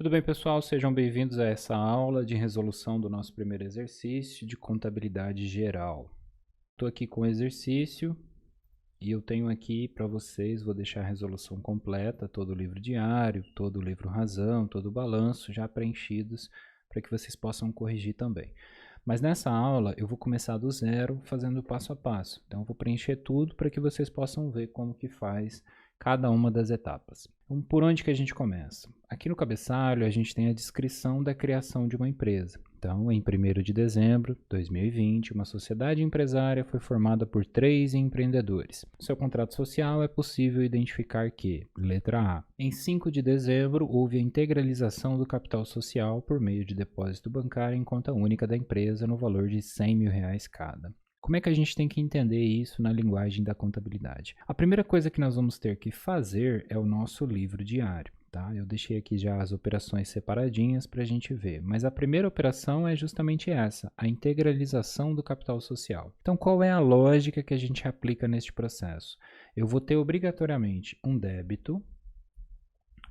Tudo bem, pessoal? Sejam bem-vindos a essa aula de resolução do nosso primeiro exercício de contabilidade geral. Estou aqui com o exercício e eu tenho aqui para vocês, vou deixar a resolução completa, todo o livro diário, todo o livro razão, todo o balanço já preenchidos para que vocês possam corrigir também. Mas nessa aula eu vou começar do zero, fazendo passo a passo. Então eu vou preencher tudo para que vocês possam ver como que faz cada uma das etapas. Então, por onde que a gente começa? Aqui no cabeçalho a gente tem a descrição da criação de uma empresa. Então, em 1º de dezembro de 2020, uma sociedade empresária foi formada por 3 empreendedores. No seu contrato social é possível identificar que, letra A, em 5 de dezembro houve a integralização do capital social por meio de depósito bancário em conta única da empresa no valor de R$100 mil cada. Como é que a gente tem que entender isso na linguagem da contabilidade? A primeira coisa que nós vamos ter que fazer é o nosso livro diário. Tá? Eu deixei aqui já as operações separadinhas para a gente ver, mas a primeira operação é justamente essa, a integralização do capital social. Então, qual é a lógica que a gente aplica neste processo? Eu vou ter obrigatoriamente um débito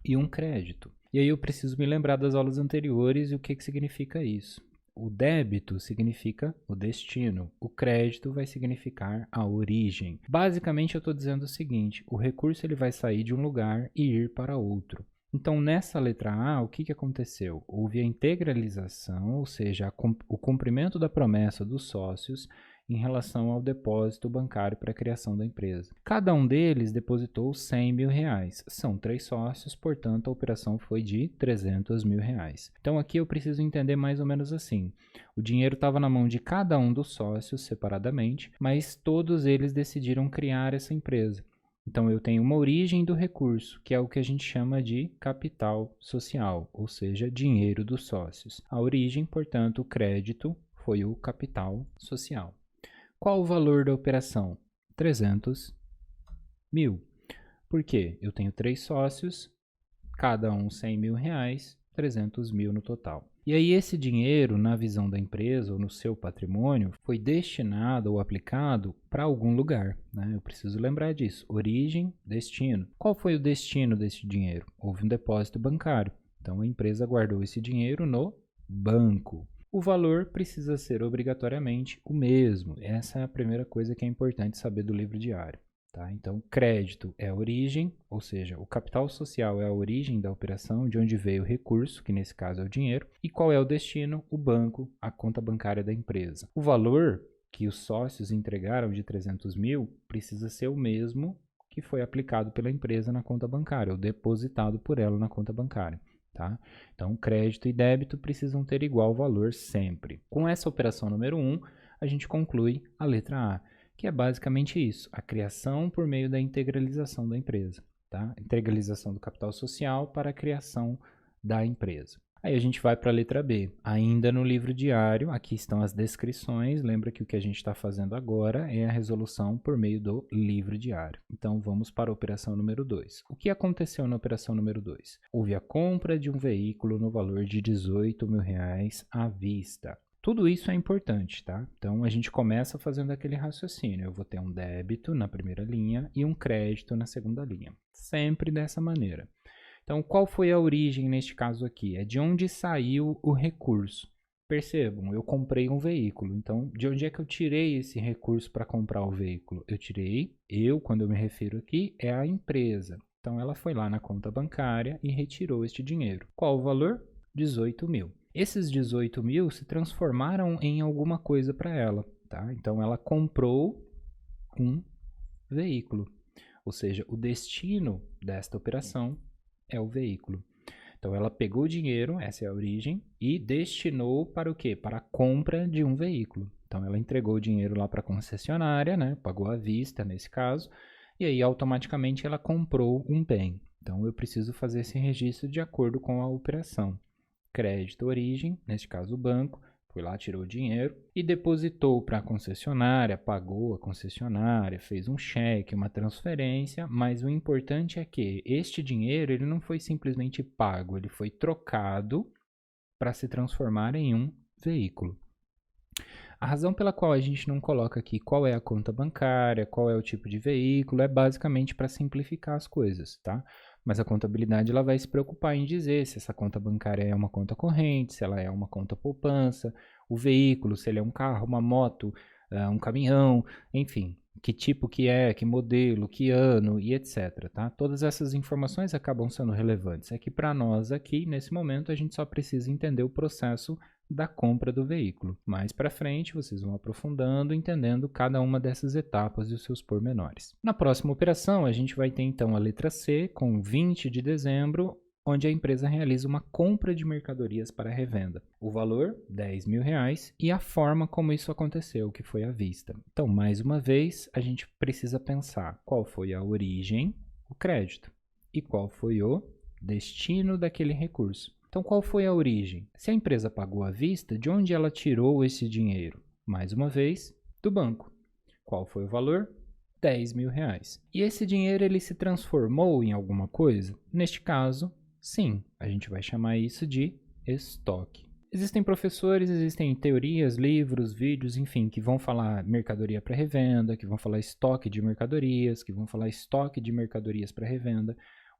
e um crédito. E aí eu preciso me lembrar das aulas anteriores e o que significa isso. O débito significa o destino, o crédito vai significar a origem. Basicamente eu estou dizendo o seguinte, o recurso ele vai sair de um lugar e ir para outro. Então nessa letra A, o que aconteceu? Houve a integralização, ou seja, o cumprimento da promessa dos sócios em relação ao depósito bancário para a criação da empresa. Cada um deles depositou R$100 mil. São 3 sócios, portanto a operação foi de R$300 mil. Então aqui eu preciso entender mais ou menos assim. O dinheiro estava na mão de cada um dos sócios separadamente, mas todos eles decidiram criar essa empresa. Então eu tenho uma origem do recurso, que é o que a gente chama de capital social, ou seja, dinheiro dos sócios. A origem, portanto, o crédito foi o capital social. Qual o valor da operação? 300 mil. Por quê? Eu tenho 3 sócios, cada um R$100 mil, 300 mil no total. E aí esse dinheiro, na visão da empresa ou no seu patrimônio, foi destinado ou aplicado para algum lugar, né? Eu preciso lembrar disso. Origem, destino. Qual foi o destino desse dinheiro? Houve um depósito bancário. Então a empresa guardou esse dinheiro no banco. O valor precisa ser obrigatoriamente o mesmo. Essa é a primeira coisa que é importante saber do livro diário. Tá? Então, crédito é a origem, ou seja, o capital social é a origem da operação, de onde veio o recurso, que nesse caso é o dinheiro. E qual é o destino? O banco, a conta bancária da empresa. O valor que os sócios entregaram de 300 mil precisa ser o mesmo que foi aplicado pela empresa na conta bancária, ou depositado por ela na conta bancária. Tá? Então, crédito e débito precisam ter igual valor sempre. Com essa operação número 1, a gente conclui a letra A, que é basicamente isso, a criação por meio da integralização da empresa. Tá? Integralização do capital social para a criação da empresa. Aí a gente vai para a letra B. Ainda no livro diário, aqui estão as descrições. Lembra que o que a gente está fazendo agora é a resolução por meio do livro diário. Então vamos para a operação número 2. O que aconteceu na operação número 2? Houve a compra de um veículo no valor de R$18 mil à vista. Tudo isso é importante, tá? Então a gente começa fazendo aquele raciocínio. Eu vou ter um débito na primeira linha e um crédito na segunda linha. Sempre dessa maneira. Então, qual foi a origem neste caso aqui? É de onde saiu o recurso. Percebam, eu comprei um veículo. Então, de onde é que eu tirei esse recurso para comprar o veículo? Quando eu me refiro aqui, é a empresa. Então, ela foi lá na conta bancária e retirou este dinheiro. Qual o valor? 18 mil. Esses 18 mil se transformaram em alguma coisa para ela. Tá? Então, ela comprou um veículo. Ou seja, o destino desta operação é o veículo. Então ela pegou o dinheiro, essa é a origem, e destinou para o quê? Para a compra de um veículo. Então ela entregou o dinheiro lá para a concessionária, né? Pagou à vista nesse caso, e aí automaticamente ela comprou um bem. Então eu preciso fazer esse registro de acordo com a operação. Crédito origem, neste caso o banco, foi lá, tirou o dinheiro e depositou para a concessionária, pagou a concessionária, fez um cheque, uma transferência, mas o importante é que este dinheiro ele não foi simplesmente pago, ele foi trocado para se transformar em um veículo. A razão pela qual a gente não coloca aqui qual é a conta bancária, qual é o tipo de veículo, é basicamente para simplificar as coisas, tá? Mas a contabilidade ela vai se preocupar em dizer se essa conta bancária é uma conta corrente, se ela é uma conta poupança, o veículo, se ele é um carro, uma moto, um caminhão, enfim, que tipo que é, que modelo, que ano e etc. Tá? Todas essas informações acabam sendo relevantes. É que para nós aqui, nesse momento, a gente só precisa entender o processo da compra do veículo. Mais para frente, vocês vão aprofundando, entendendo cada uma dessas etapas e os seus pormenores. Na próxima operação, a gente vai ter então a letra C, com 20 de dezembro, onde a empresa realiza uma compra de mercadorias para revenda. O valor, R$10.000, e a forma como isso aconteceu, que foi à vista. Então, mais uma vez, a gente precisa pensar qual foi a origem, o crédito, e qual foi o destino daquele recurso. Então, qual foi a origem? Se a empresa pagou à vista, de onde ela tirou esse dinheiro? Mais uma vez, do banco. Qual foi o valor? R$10.000. E esse dinheiro ele se transformou em alguma coisa? Neste caso, sim. A gente vai chamar isso de estoque. Existem professores, existem teorias, livros, vídeos, enfim, que vão falar mercadoria para revenda, que vão falar estoque de mercadorias, que vão falar estoque de mercadorias para revenda.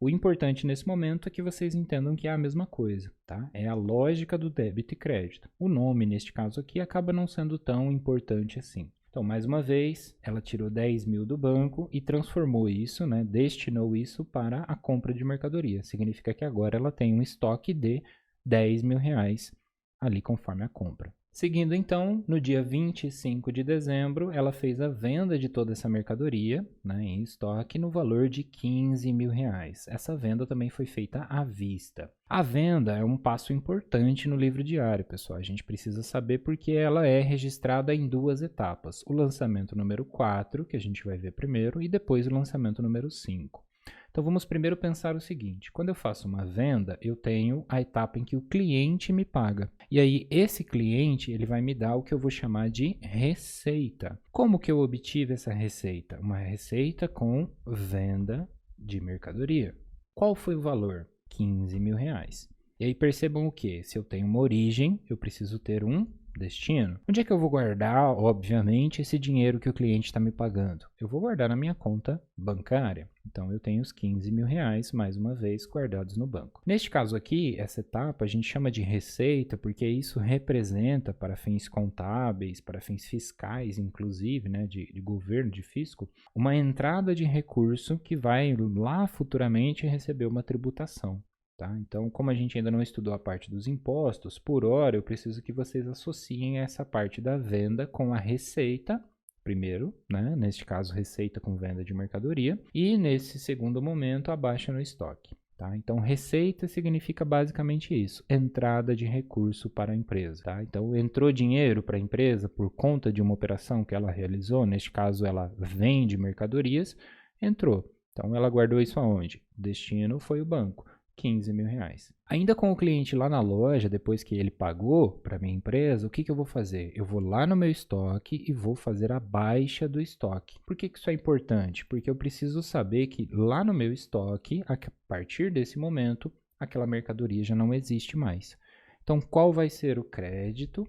O importante nesse momento é que vocês entendam que é a mesma coisa, tá? É a lógica do débito e crédito. O nome, neste caso aqui, acaba não sendo tão importante assim. Então, mais uma vez, ela tirou 10 mil do banco e transformou isso, né, destinou isso para a compra de mercadoria. Significa que agora ela tem um estoque de R$10.000 ali conforme a compra. Seguindo então, no dia 25 de dezembro, ela fez a venda de toda essa mercadoria, né, em estoque no valor de R$15.000. Essa venda também foi feita à vista. A venda é um passo importante no livro diário, pessoal. A gente precisa saber porque ela é registrada em duas etapas. O lançamento número 4, que a gente vai ver primeiro, e depois o lançamento número 5. Então, vamos primeiro pensar o seguinte. Quando eu faço uma venda, eu tenho a etapa em que o cliente me paga. E aí, esse cliente ele vai me dar o que eu vou chamar de receita. Como que eu obtive essa receita? Uma receita com venda de mercadoria. Qual foi o valor? R$15.000. E aí, percebam o que? Se eu tenho uma origem, eu preciso ter um destino. Onde é que eu vou guardar, obviamente, esse dinheiro que o cliente está me pagando? Eu vou guardar na minha conta bancária. Então, eu tenho os R$15.000, mais uma vez, guardados no banco. Neste caso aqui, essa etapa a gente chama de receita, porque isso representa, para fins contábeis, para fins fiscais, inclusive, né, de governo, de fisco, uma entrada de recurso que vai lá futuramente receber uma tributação. Tá? Então, como a gente ainda não estudou a parte dos impostos, por hora eu preciso que vocês associem essa parte da venda com a receita, primeiro, né? Neste caso, receita com venda de mercadoria, e nesse segundo momento, a baixa no estoque. Tá? Então, receita significa basicamente isso, entrada de recurso para a empresa. Tá? Então, entrou dinheiro para a empresa por conta de uma operação que ela realizou, neste caso, ela vende mercadorias, entrou. Então, ela guardou isso aonde? O destino foi o banco. R$15.000. Ainda com o cliente lá na loja, depois que ele pagou para minha empresa, o que eu vou fazer? Eu vou lá no meu estoque e vou fazer a baixa do estoque. Por que isso é importante? Porque eu preciso saber que lá no meu estoque, a partir desse momento, aquela mercadoria já não existe mais. Então, qual vai ser o crédito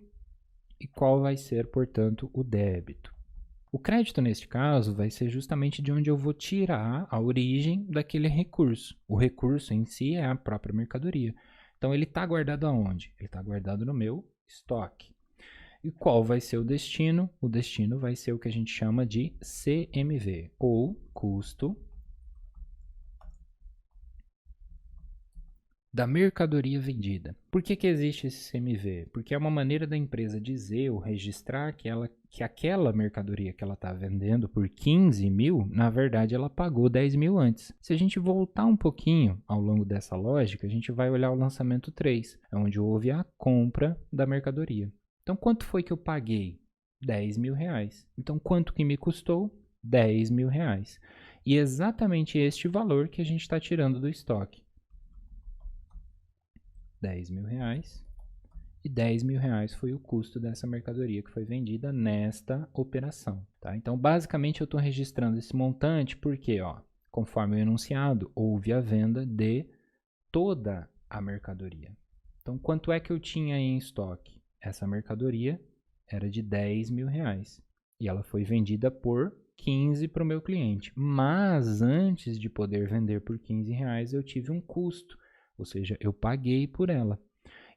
e qual vai ser, portanto, o débito? O crédito, neste caso, vai ser justamente de onde eu vou tirar a origem daquele recurso. O recurso em si é a própria mercadoria. Então, ele está guardado aonde? Ele está guardado no meu estoque. E qual vai ser o destino? O destino vai ser o que a gente chama de CMV, ou custo da mercadoria vendida. Por que existe esse CMV? Porque é uma maneira da empresa dizer ou registrar que aquela mercadoria que ela está vendendo por 15 mil, na verdade ela pagou 10 mil antes. Se a gente voltar um pouquinho ao longo dessa lógica, a gente vai olhar o lançamento 3, onde houve a compra da mercadoria. Então, quanto foi que eu paguei? R$10.000. Então, quanto que me custou? R$10.000. E exatamente este valor que a gente está tirando do estoque. R$10.000 e R$10.000 foi o custo dessa mercadoria que foi vendida nesta operação. Tá? Então, basicamente, eu estou registrando esse montante porque, ó, conforme o enunciado, houve a venda de toda a mercadoria. Então, quanto é que eu tinha em estoque? Essa mercadoria era de R$10.000 e ela foi vendida por 15 para o meu cliente. Mas antes de poder vender por R$15, eu tive um custo, ou seja, eu paguei por ela.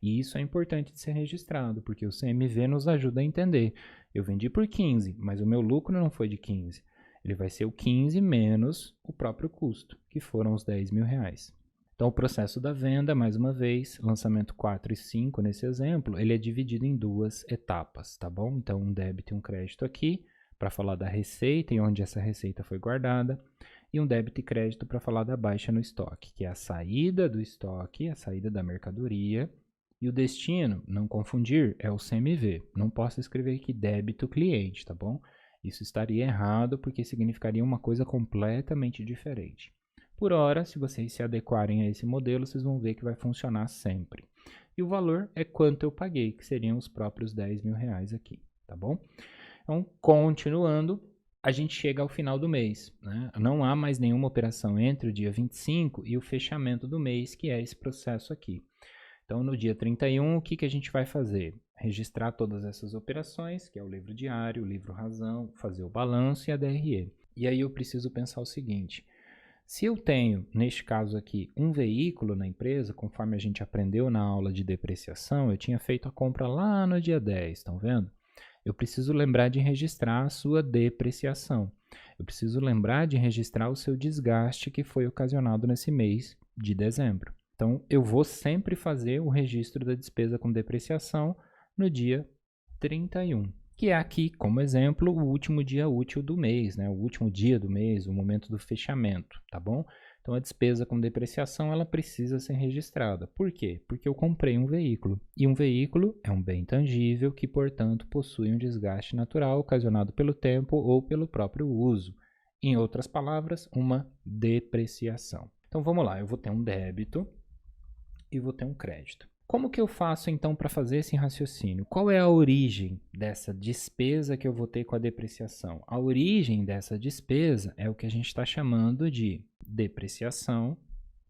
E isso é importante de ser registrado, porque o CMV nos ajuda a entender. Eu vendi por 15, mas o meu lucro não foi de 15. Ele vai ser o 15 menos o próprio custo, que foram os R$10.000. Então, o processo da venda, mais uma vez, lançamento 4 e 5 nesse exemplo, ele é dividido em duas etapas, tá bom? Então, um débito e um crédito aqui, para falar da receita e onde essa receita foi guardada, e um débito e crédito para falar da baixa no estoque, que é a saída do estoque, a saída da mercadoria. E o destino, não confundir, é o CMV. Não posso escrever aqui débito cliente, tá bom? Isso estaria errado porque significaria uma coisa completamente diferente. Por hora, se vocês se adequarem a esse modelo, vocês vão ver que vai funcionar sempre. E o valor é quanto eu paguei, que seriam os próprios R$10.000 aqui, tá bom? Então, continuando, a gente chega ao final do mês, né? Não há mais nenhuma operação entre o dia 25 e o fechamento do mês, que é esse processo aqui. Então, no dia 31, o que a gente vai fazer? Registrar todas essas operações, que é o livro diário, o livro razão, fazer o balanço e a DRE. E aí eu preciso pensar o seguinte: se eu tenho, neste caso aqui, um veículo na empresa, conforme a gente aprendeu na aula de depreciação, eu tinha feito a compra lá no dia 10, estão vendo? Eu preciso lembrar de registrar a sua depreciação. Eu preciso lembrar de registrar o seu desgaste que foi ocasionado nesse mês de dezembro. Então, eu vou sempre fazer o registro da despesa com depreciação no dia 31, que é aqui, como exemplo, o último dia útil do mês, né? O último dia do mês, o momento do fechamento, tá bom? Então, a despesa com depreciação, ela precisa ser registrada. Por quê? Porque eu comprei um veículo, e um veículo é um bem tangível que, portanto, possui um desgaste natural ocasionado pelo tempo ou pelo próprio uso. Em outras palavras, uma depreciação. Então, vamos lá, eu vou ter um débito e vou ter um crédito. Como que eu faço então para fazer esse raciocínio? Qual é a origem dessa despesa que eu vou ter com a depreciação? A origem dessa despesa é o que a gente está chamando de depreciação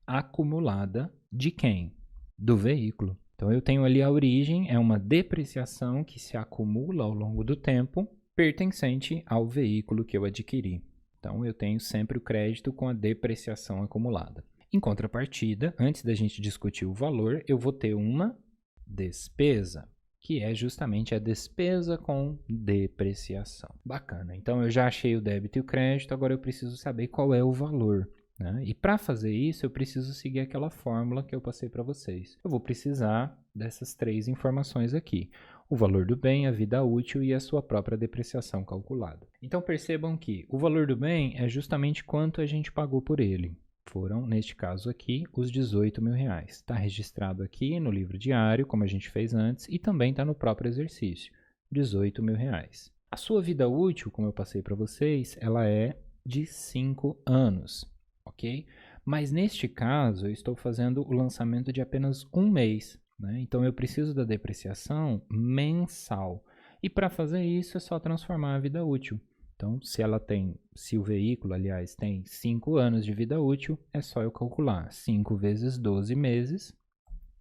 acumulada de quem? Do veículo. Então eu tenho ali a origem, é uma depreciação que se acumula ao longo do tempo, pertencente ao veículo que eu adquiri. Então eu tenho sempre o crédito com a depreciação acumulada. Em contrapartida, antes da gente discutir o valor, eu vou ter uma despesa, que é justamente a despesa com depreciação. Bacana, então eu já achei o débito e o crédito, agora eu preciso saber qual é o valor, né? E para fazer isso, eu preciso seguir aquela fórmula que eu passei para vocês. Eu vou precisar dessas três informações aqui: o valor do bem, a vida útil e a sua própria depreciação calculada. Então percebam que o valor do bem é justamente quanto a gente pagou por ele. Foram, neste caso aqui, os R$18.000. Está registrado aqui no livro diário, como a gente fez antes, e também está no próprio exercício, R$18.000. A sua vida útil, como eu passei para vocês, ela é de 5 anos, ok? Mas neste caso, eu estou fazendo o lançamento de apenas um mês, né? Então eu preciso da depreciação mensal. E para fazer isso é só transformar a vida útil. Então, se o veículo, aliás, tem 5 anos de vida útil, é só eu calcular 5 vezes 12 meses,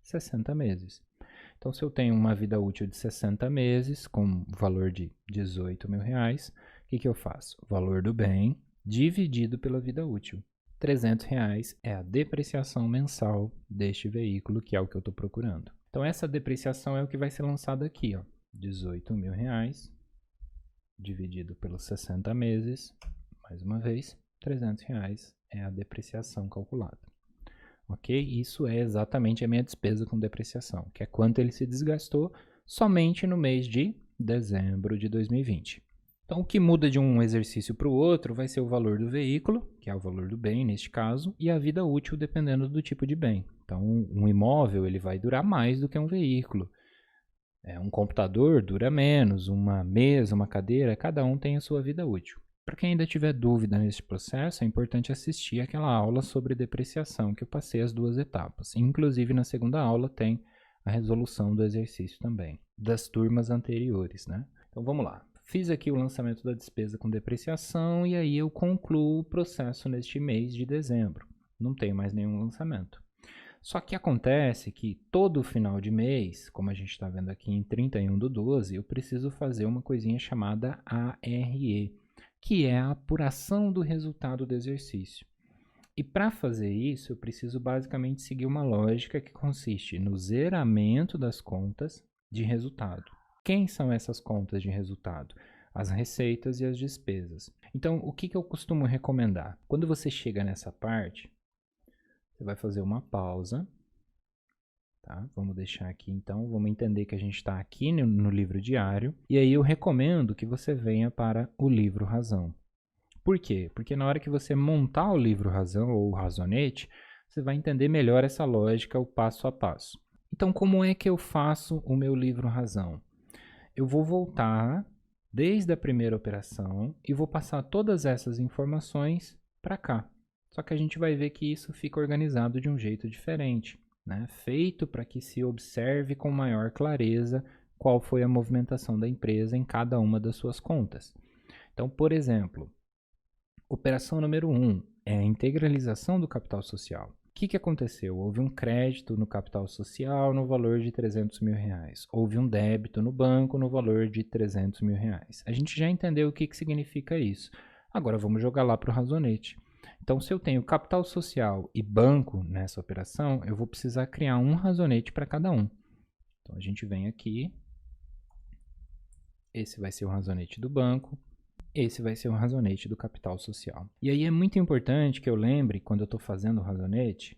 60 meses. Então, se eu tenho uma vida útil de 60 meses, com valor de R$18.000, o que eu faço? O valor do bem dividido pela vida útil. R$300 é a depreciação mensal deste veículo, que é o que eu estou procurando. Então, essa depreciação é o que vai ser lançado aqui, ó, R$18.000. Dividido pelos 60 meses, mais uma vez, R$300 é a depreciação calculada. Ok? Isso é exatamente a minha despesa com depreciação, que é quanto ele se desgastou somente no mês de dezembro de 2020. Então, o que muda de um exercício para o outro vai ser o valor do veículo, que é o valor do bem neste caso, e a vida útil dependendo do tipo de bem. Então, um imóvel ele vai durar mais do que um veículo. Um computador dura menos, uma mesa, uma cadeira, cada um tem a sua vida útil. Para quem ainda tiver dúvida nesse processo, é importante assistir aquela aula sobre depreciação que eu passei as duas etapas. Inclusive na segunda aula tem a resolução do exercício também, das turmas anteriores, né? Então vamos lá. Fiz aqui o lançamento da despesa com depreciação e aí eu concluo o processo neste mês de dezembro. Não tenho mais nenhum lançamento. Só que acontece que todo final de mês, como a gente está vendo aqui em 31/12, eu preciso fazer uma coisinha chamada ARE, que é a apuração do resultado do exercício. E para fazer isso, eu preciso basicamente seguir uma lógica que consiste no zeramento das contas de resultado. Quem são essas contas de resultado? As receitas e as despesas. Então, o que eu costumo recomendar? Quando você chega nessa parte, você vai fazer uma pausa. Tá? Vamos deixar aqui então, vamos entender que a gente está aqui no livro diário. E aí eu recomendo que você venha para o livro razão. Por quê? Porque na hora que você montar o livro razão ou o razonete, você vai entender melhor essa lógica, o passo a passo. Então, como é que eu faço o meu livro razão? Eu vou voltar desde a primeira operação e vou passar todas essas informações para cá. Só que a gente vai ver que isso fica organizado de um jeito diferente, né? Feito para que se observe com maior clareza qual foi a movimentação da empresa em cada uma das suas contas. Então, por exemplo, operação número 1 é a integralização do capital social. O que aconteceu? Houve um crédito no capital social no valor de R$300 mil. Houve um débito no banco no valor de R$300 mil. A gente já entendeu o que significa isso. Agora vamos jogar lá para o razonete. Então, se eu tenho capital social e banco nessa operação, eu vou precisar criar um razonete para cada um. Então, a gente vem aqui. Esse vai ser o razonete do banco. Esse vai ser o razonete do capital social. E aí é muito importante que eu lembre, quando eu estou fazendo o razonete,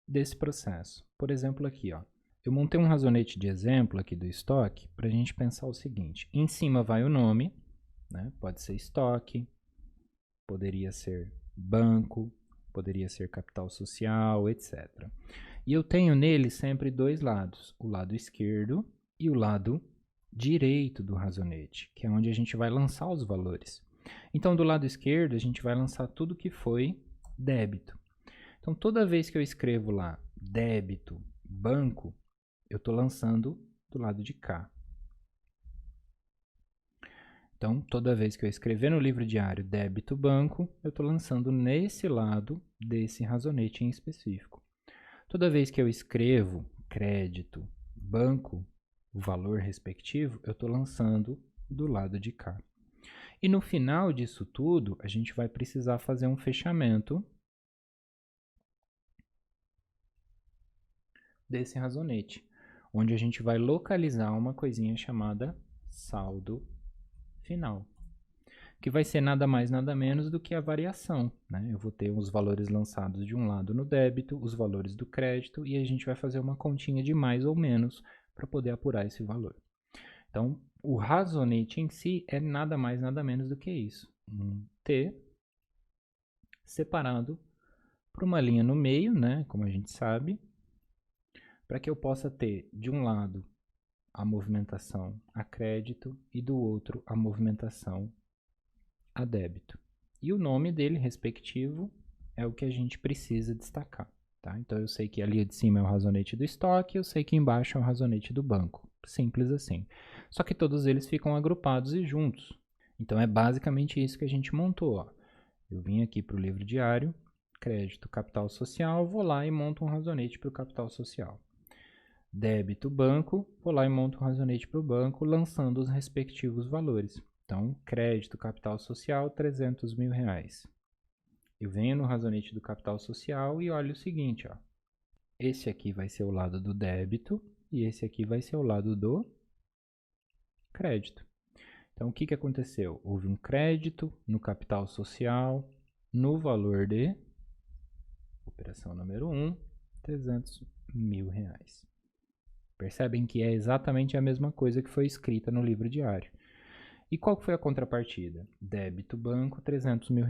desse processo. Por exemplo, aqui, ó, eu montei um razonete de exemplo aqui do estoque para a gente pensar o seguinte. Em cima vai o nome, né? Pode ser estoque, poderia ser banco, poderia ser capital social, etc. E eu tenho nele sempre dois lados, o lado esquerdo e o lado direito do razonete, que é onde a gente vai lançar os valores. Então, do lado esquerdo, a gente vai lançar tudo que foi débito. Então, toda vez que eu escrevo lá débito, banco, eu estou lançando do lado de cá. Então, toda vez que eu escrever no livro diário débito, banco, eu estou lançando nesse lado desse razonete em específico. Toda vez que eu escrevo crédito, banco, o valor respectivo, eu estou lançando do lado de cá. E no final disso tudo, a gente vai precisar fazer um fechamento desse razonete, onde a gente vai localizar uma coisinha chamada saldo final, que vai ser nada mais nada menos do que a variação, né? Eu vou ter os valores lançados de um lado no débito, os valores do crédito, e a gente vai fazer uma continha de mais ou menos para poder apurar esse valor. Então, o razonete em si é nada mais, nada menos do que isso. Um T separado por uma linha no meio, né, como a gente sabe, para que eu possa ter, de um lado, a movimentação a crédito e do outro, a movimentação a débito. E o nome dele, respectivo, é o que a gente precisa destacar. Tá? Então, eu sei que ali de cima é o razonete do estoque, eu sei que embaixo é o razonete do banco. Simples assim. Só que todos eles ficam agrupados e juntos. Então, é basicamente isso que a gente montou. Ó. Eu vim aqui para o livro diário, crédito, capital social, vou lá e monto um razonete para o capital social. Débito, banco, vou lá e monto um razonete para o banco, lançando os respectivos valores. Então, crédito, capital social, R$300 mil. Eu venho no razonete do capital social e olho o seguinte, ó. Esse aqui vai ser o lado do débito e esse aqui vai ser o lado do crédito. Então, o que aconteceu? Houve um crédito no capital social no valor de, operação número 1, R$300 mil. Percebem que é exatamente a mesma coisa que foi escrita no livro diário. E qual foi a contrapartida? Débito banco, R$300 mil.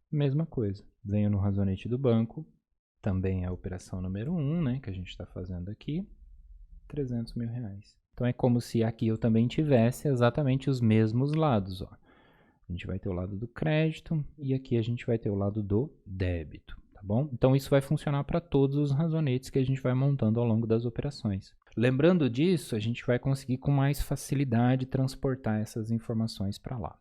Mesma coisa. Venho no razonete do banco, também é a operação número 1, né, que a gente está fazendo aqui, R$300 mil. Então é como se aqui eu também tivesse exatamente os mesmos lados. Ó. A gente vai ter o lado do crédito e aqui a gente vai ter o lado do débito. Tá bom? Então isso vai funcionar para todos os razonetes que a gente vai montando ao longo das operações. Lembrando disso, a gente vai conseguir com mais facilidade transportar essas informações para lá.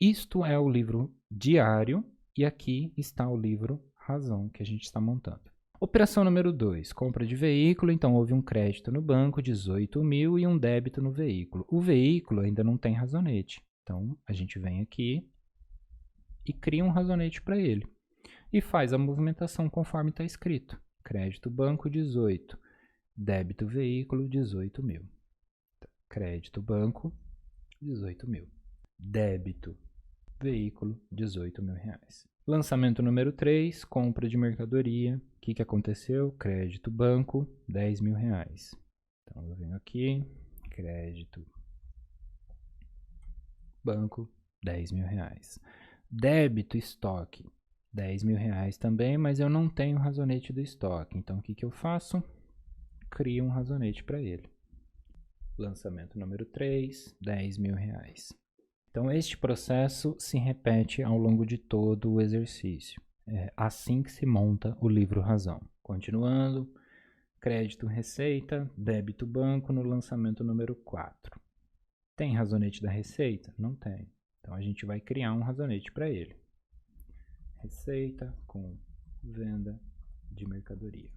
Isto é o livro diário e aqui está o livro razão que a gente está montando. Operação número 2, compra de veículo. Então houve um crédito no banco, 18 mil, e um débito no veículo. O veículo ainda não tem razonete. Então, a gente vem aqui e cria um razonete para ele. E faz a movimentação conforme está escrito. Crédito banco 18, débito veículo 18 mil. Crédito banco 18 mil. Débito veículo 18 mil reais. Lançamento número 3, compra de mercadoria. O que aconteceu? Crédito banco 10 mil reais. Então eu venho aqui, crédito banco 10 mil reais. Débito estoque 10 mil reais também, mas eu não tenho razonete do estoque. Então o que eu faço? Crio um razonete para ele. Lançamento número 3, 10 mil reais. Então este processo se repete ao longo de todo o exercício. É assim que se monta o livro razão. Continuando, crédito receita, débito banco no lançamento número 4. Tem razonete da receita? Não tem. Então a gente vai criar um razonete para ele. Receita com venda de mercadoria.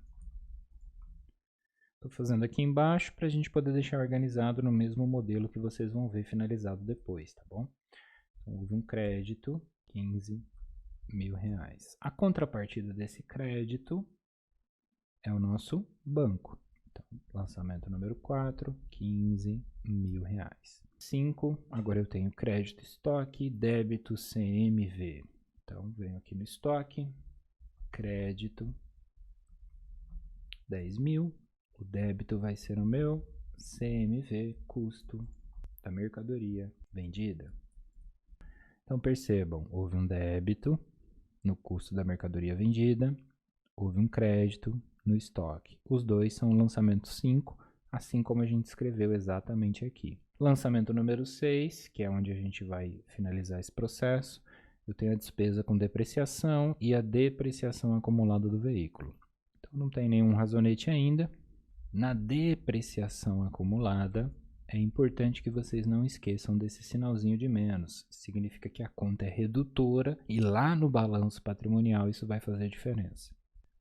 Estou fazendo aqui embaixo para a gente poder deixar organizado no mesmo modelo que vocês vão ver finalizado depois, tá bom? Então, houve um crédito, 15 mil reais. A contrapartida desse crédito é o nosso banco. Então, lançamento número 4, 15 mil reais. 5, agora eu tenho crédito estoque, débito CMV. Então, venho aqui no estoque, crédito, 10 mil. O débito vai ser o meu CMV, custo da mercadoria vendida. Então, percebam, houve um débito no custo da mercadoria vendida, houve um crédito no estoque. Os dois são o lançamento 5, assim como a gente escreveu exatamente aqui. Lançamento número 6, que é onde a gente vai finalizar esse processo. Eu tenho a despesa com depreciação e a depreciação acumulada do veículo. Então, não tem nenhum razonete ainda. Na depreciação acumulada, é importante que vocês não esqueçam desse sinalzinho de menos. Significa que a conta é redutora e lá no balanço patrimonial isso vai fazer diferença.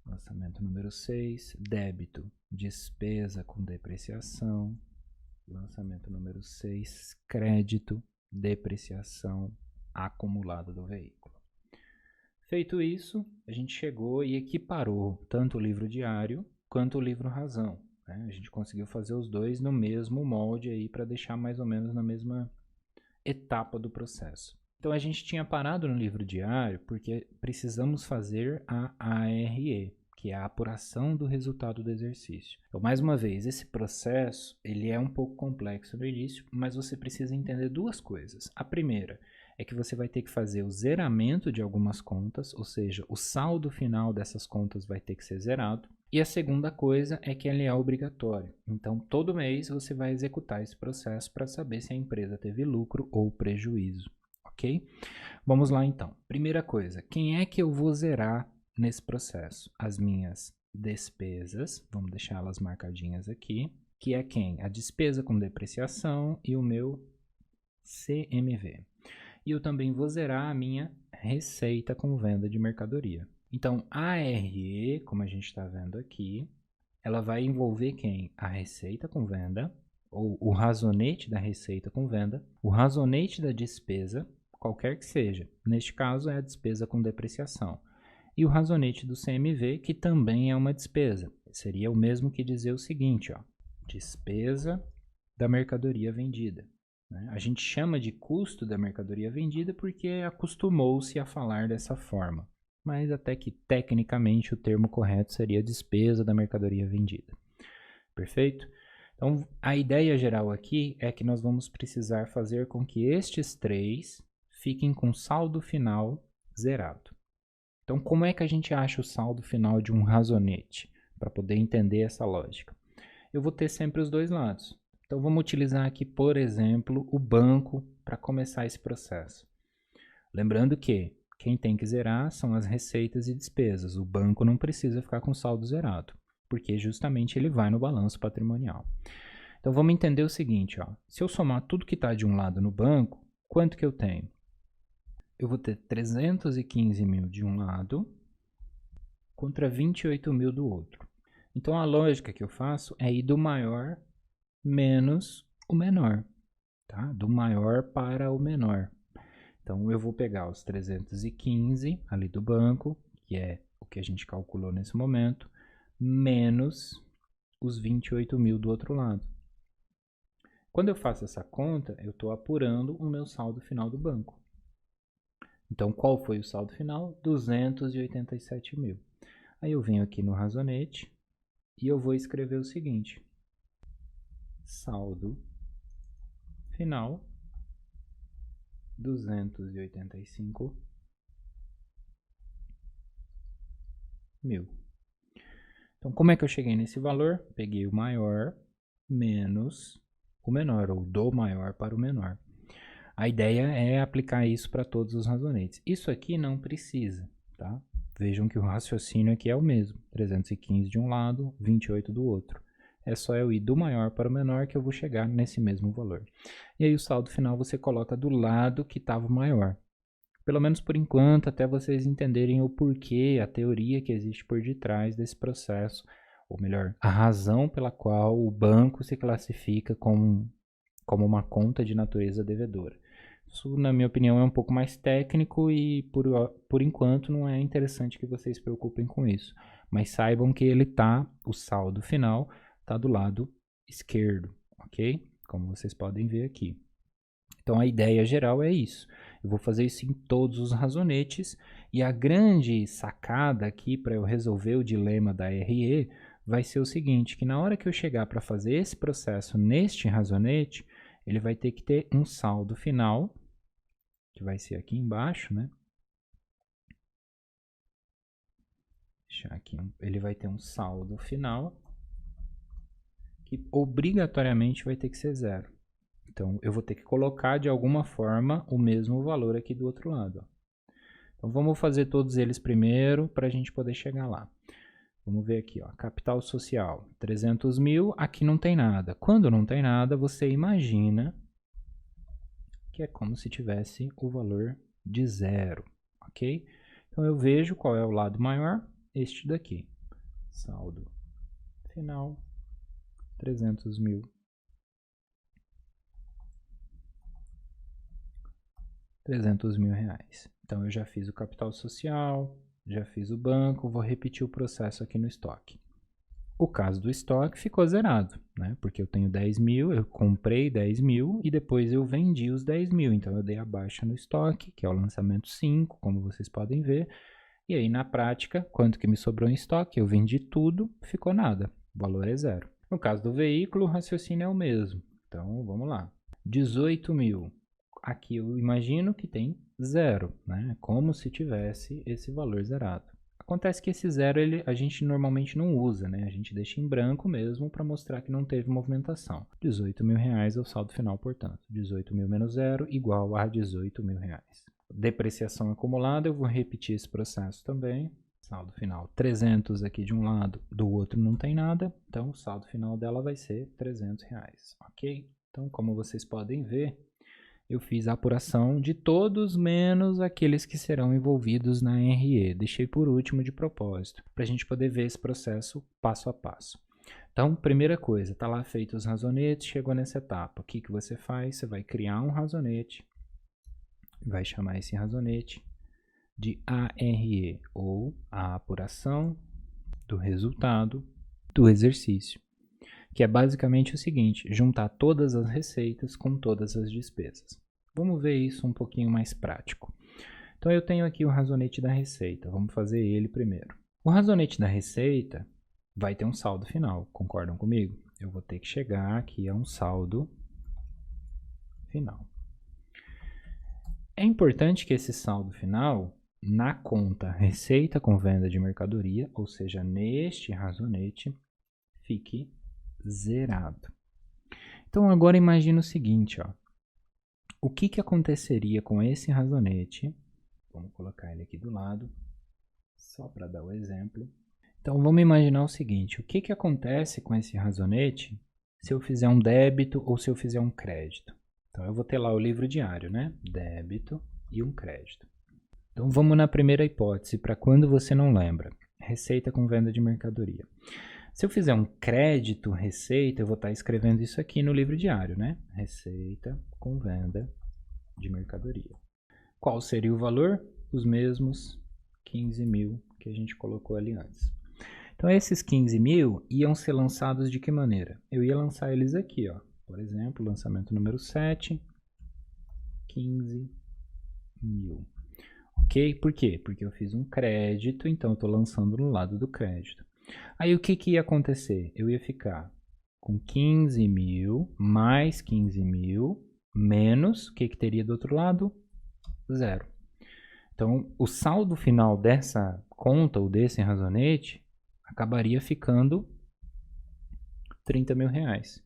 Lançamento número 6, débito, despesa com depreciação. Lançamento número 6, crédito, depreciação acumulada do veículo. Feito isso, a gente chegou e equiparou tanto o livro diário quanto o livro razão. Né? A gente conseguiu fazer os dois no mesmo molde aí para deixar mais ou menos na mesma etapa do processo. Então a gente tinha parado no livro diário porque precisamos fazer a ARE, que é a apuração do resultado do exercício. Então, mais uma vez, esse processo ele é um pouco complexo no início, mas você precisa entender duas coisas. A primeira é que você vai ter que fazer o zeramento de algumas contas, ou seja, o saldo final dessas contas vai ter que ser zerado. E a segunda coisa é que ele é obrigatório. Então, todo mês você vai executar esse processo para saber se a empresa teve lucro ou prejuízo, ok? Vamos lá então. Primeira coisa, quem é que eu vou zerar nesse processo? As minhas despesas, vamos deixá-las marcadinhas aqui, que é quem? A despesa com depreciação e o meu CMV. E eu também vou zerar a minha receita com venda de mercadoria. Então, a ARE, como a gente está vendo aqui, ela vai envolver quem? A receita com venda, ou o razonete da receita com venda, o razonete da despesa, qualquer que seja. Neste caso, é a despesa com depreciação. E o razonete do CMV, que também é uma despesa. Seria o mesmo que dizer o seguinte, ó, despesa da mercadoria vendida. Né? A gente chama de custo da mercadoria vendida porque acostumou-se a falar dessa forma. Mas até que tecnicamente o termo correto seria despesa da mercadoria vendida. Perfeito? Então, a ideia geral aqui é que nós vamos precisar fazer com que estes três fiquem com saldo final zerado. Então, como é que a gente acha o saldo final de um razonete? Para poder entender essa lógica. Eu vou ter sempre os dois lados. Então, vamos utilizar aqui, por exemplo, o banco para começar esse processo. Lembrando que quem tem que zerar são as receitas e despesas. O banco não precisa ficar com saldo zerado, porque justamente ele vai no balanço patrimonial. Então, vamos entender o seguinte, ó. Se eu somar tudo que está de um lado no banco, quanto que eu tenho? Eu vou ter 315 mil de um lado contra 28 mil do outro. Então, a lógica que eu faço é ir do maior menos o menor. tá? Do maior para o menor. Então, eu vou pegar os 315 ali do banco, que é o que a gente calculou nesse momento, menos os 28 mil do outro lado. Quando eu faço essa conta, eu estou apurando o meu saldo final do banco. Então, qual foi o saldo final? 287 mil. Aí eu venho aqui no razonete e eu vou escrever o seguinte: saldo final 285 mil. Então, como é que eu cheguei nesse valor? Peguei o maior menos o menor, ou do maior para o menor. A ideia é aplicar isso para todos os razonetes. Isso aqui não precisa, tá? Vejam que o raciocínio aqui é o mesmo. 315 de um lado, 28 do outro. É só eu ir do maior para o menor que eu vou chegar nesse mesmo valor. E aí o saldo final você coloca do lado que estava maior. Pelo menos por enquanto, até vocês entenderem o porquê, a teoria que existe por detrás desse processo, ou melhor, a razão pela qual o banco se classifica como uma conta de natureza devedora. Isso, na minha opinião, é um pouco mais técnico e, por enquanto, não é interessante que vocês se preocupem com isso. Mas saibam que o saldo final está do lado esquerdo, ok? Como vocês podem ver aqui. Então, a ideia geral é isso. Eu vou fazer isso em todos os razonetes. E a grande sacada aqui para eu resolver o dilema da RE vai ser o seguinte, que na hora que eu chegar para fazer esse processo neste razonete, ele vai ter que ter um saldo final, que vai ser aqui embaixo, né? Deixar aqui, ele vai ter um saldo final, que obrigatoriamente vai ter que ser zero. Então, eu vou ter que colocar de alguma forma o mesmo valor aqui do outro lado. Ó. Então, vamos fazer todos eles primeiro para a gente poder chegar lá. Vamos ver aqui, ó, capital social, 300 mil, aqui não tem nada. Quando não tem nada, você imagina que é como se tivesse o valor de zero, ok? Então, eu vejo qual é o lado maior, este daqui. Saldo final, 300 mil. 300 mil reais. Então, eu já fiz o capital social, já fiz o banco, vou repetir o processo aqui no estoque. O caso do estoque ficou zerado, né? Porque eu tenho 10 mil, eu comprei 10 mil e depois eu vendi os 10 mil. Então, eu dei a baixa no estoque, que é o lançamento 5, como vocês podem ver. E aí, na prática, quanto que me sobrou em estoque? Eu vendi tudo, ficou nada. O valor é zero. No caso do veículo, o raciocínio é o mesmo. Então, vamos lá. 18 mil. Aqui eu imagino que tem zero, né? Como se tivesse esse valor zerado. Acontece que esse zero a gente normalmente não usa, né? A gente deixa em branco mesmo para mostrar que não teve movimentação. 18 mil reais é o saldo final, portanto. 18 mil menos zero igual a 18 mil reais. Depreciação acumulada, eu vou repetir esse processo também. Saldo final 300 aqui de um lado, do outro não tem nada. Então o saldo final dela vai ser 300 reais, ok? Então, como vocês podem ver, eu fiz a apuração de todos menos aqueles que serão envolvidos na RE. Deixei por último de propósito, para a gente poder ver esse processo passo a passo. Então, primeira coisa, está lá feito os razonetes, chegou nessa etapa. O que, que você faz? Você vai criar um razonete, vai chamar esse razonete de ARE, ou a apuração do resultado do exercício, que é basicamente o seguinte, juntar todas as receitas com todas as despesas. Vamos ver isso um pouquinho mais prático. Então, eu tenho aqui o razonete da receita. Vamos fazer ele primeiro. O razonete da receita vai ter um saldo final. Concordam comigo? Eu vou ter que chegar aqui a um saldo final. É importante que esse saldo final, na conta receita com venda de mercadoria, ou seja, neste razonete, fique zerado. Então, agora imagine o seguinte, ó. O que aconteceria com esse razonete? Vamos colocar ele aqui do lado, só para dar o exemplo. Então, vamos imaginar o seguinte, o que acontece com esse razonete se eu fizer um débito ou se eu fizer um crédito? Então, eu vou ter lá o livro diário, né? Débito e um crédito. Então, vamos na primeira hipótese, para quando você não lembra. Receita com venda de mercadoria. Se eu fizer um crédito receita, eu vou estar escrevendo isso aqui no livro diário, né? Receita com venda de mercadoria. Qual seria o valor? Os mesmos 15 mil que a gente colocou ali antes. Então, esses 15 mil iam ser lançados de que maneira? Eu ia lançar eles aqui, ó. Por exemplo, lançamento número 7, 15 mil. Ok? Por quê? Porque eu fiz um crédito, então eu estou lançando no lado do crédito. Aí o que ia acontecer? Eu ia ficar com 15 mil mais 15 mil menos, o que teria do outro lado? 0. Então, o saldo final dessa conta ou desse razonete acabaria ficando 30 mil reais.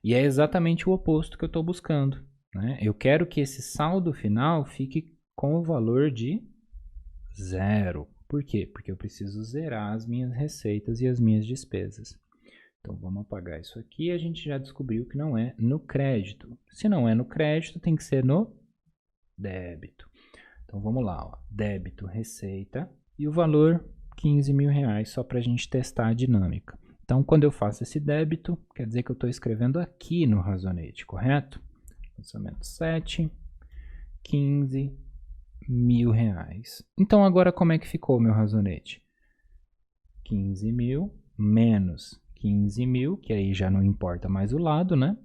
E é exatamente o oposto que eu estou buscando, né? Eu quero que esse saldo final fique com o valor de 0. Por quê? Porque eu preciso zerar as minhas receitas e as minhas despesas. Então, vamos apagar isso aqui. A gente já descobriu que não é no crédito. Se não é no crédito, tem que ser no débito. Então, vamos lá. Ó. Débito, receita e o valor 15 mil reais, só para a gente testar a dinâmica. Então, quando eu faço esse débito, quer dizer que eu estou escrevendo aqui no razonete, correto? Lançamento 7, 15 mil reais. Então, agora como é que ficou o meu razonete? 15 mil menos 15 mil, que aí já não importa mais o lado, né?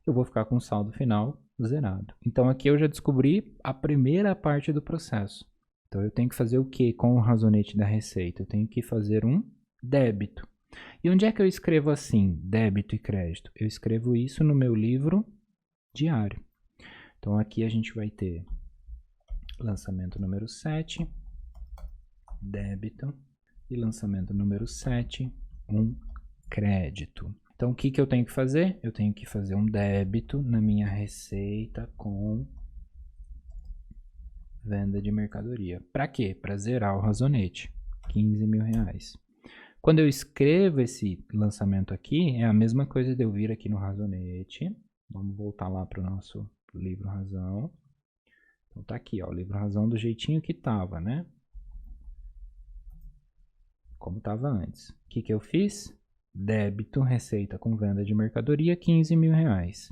Eu vou ficar com o saldo final zerado. Então, aqui eu já descobri a primeira parte do processo. Então, eu tenho que fazer o que com o razonete da receita? Eu tenho que fazer um débito. E onde é que eu escrevo assim, débito e crédito? Eu escrevo isso no meu livro diário. Então, aqui a gente vai ter lançamento número 7, débito, e lançamento número 7, um crédito. Então, o que eu tenho que fazer? Eu tenho que fazer um débito na minha receita com venda de mercadoria. Para quê? Para zerar o razonete, 15 mil reais. Quando eu escrevo esse lançamento aqui, é a mesma coisa de eu vir aqui no razonete. Vamos voltar lá para o nosso livro razão. Então tá aqui, ó, o livro razão do jeitinho que tava, né? Como tava antes. O que eu fiz? Débito, receita com venda de mercadoria, 15 mil reais.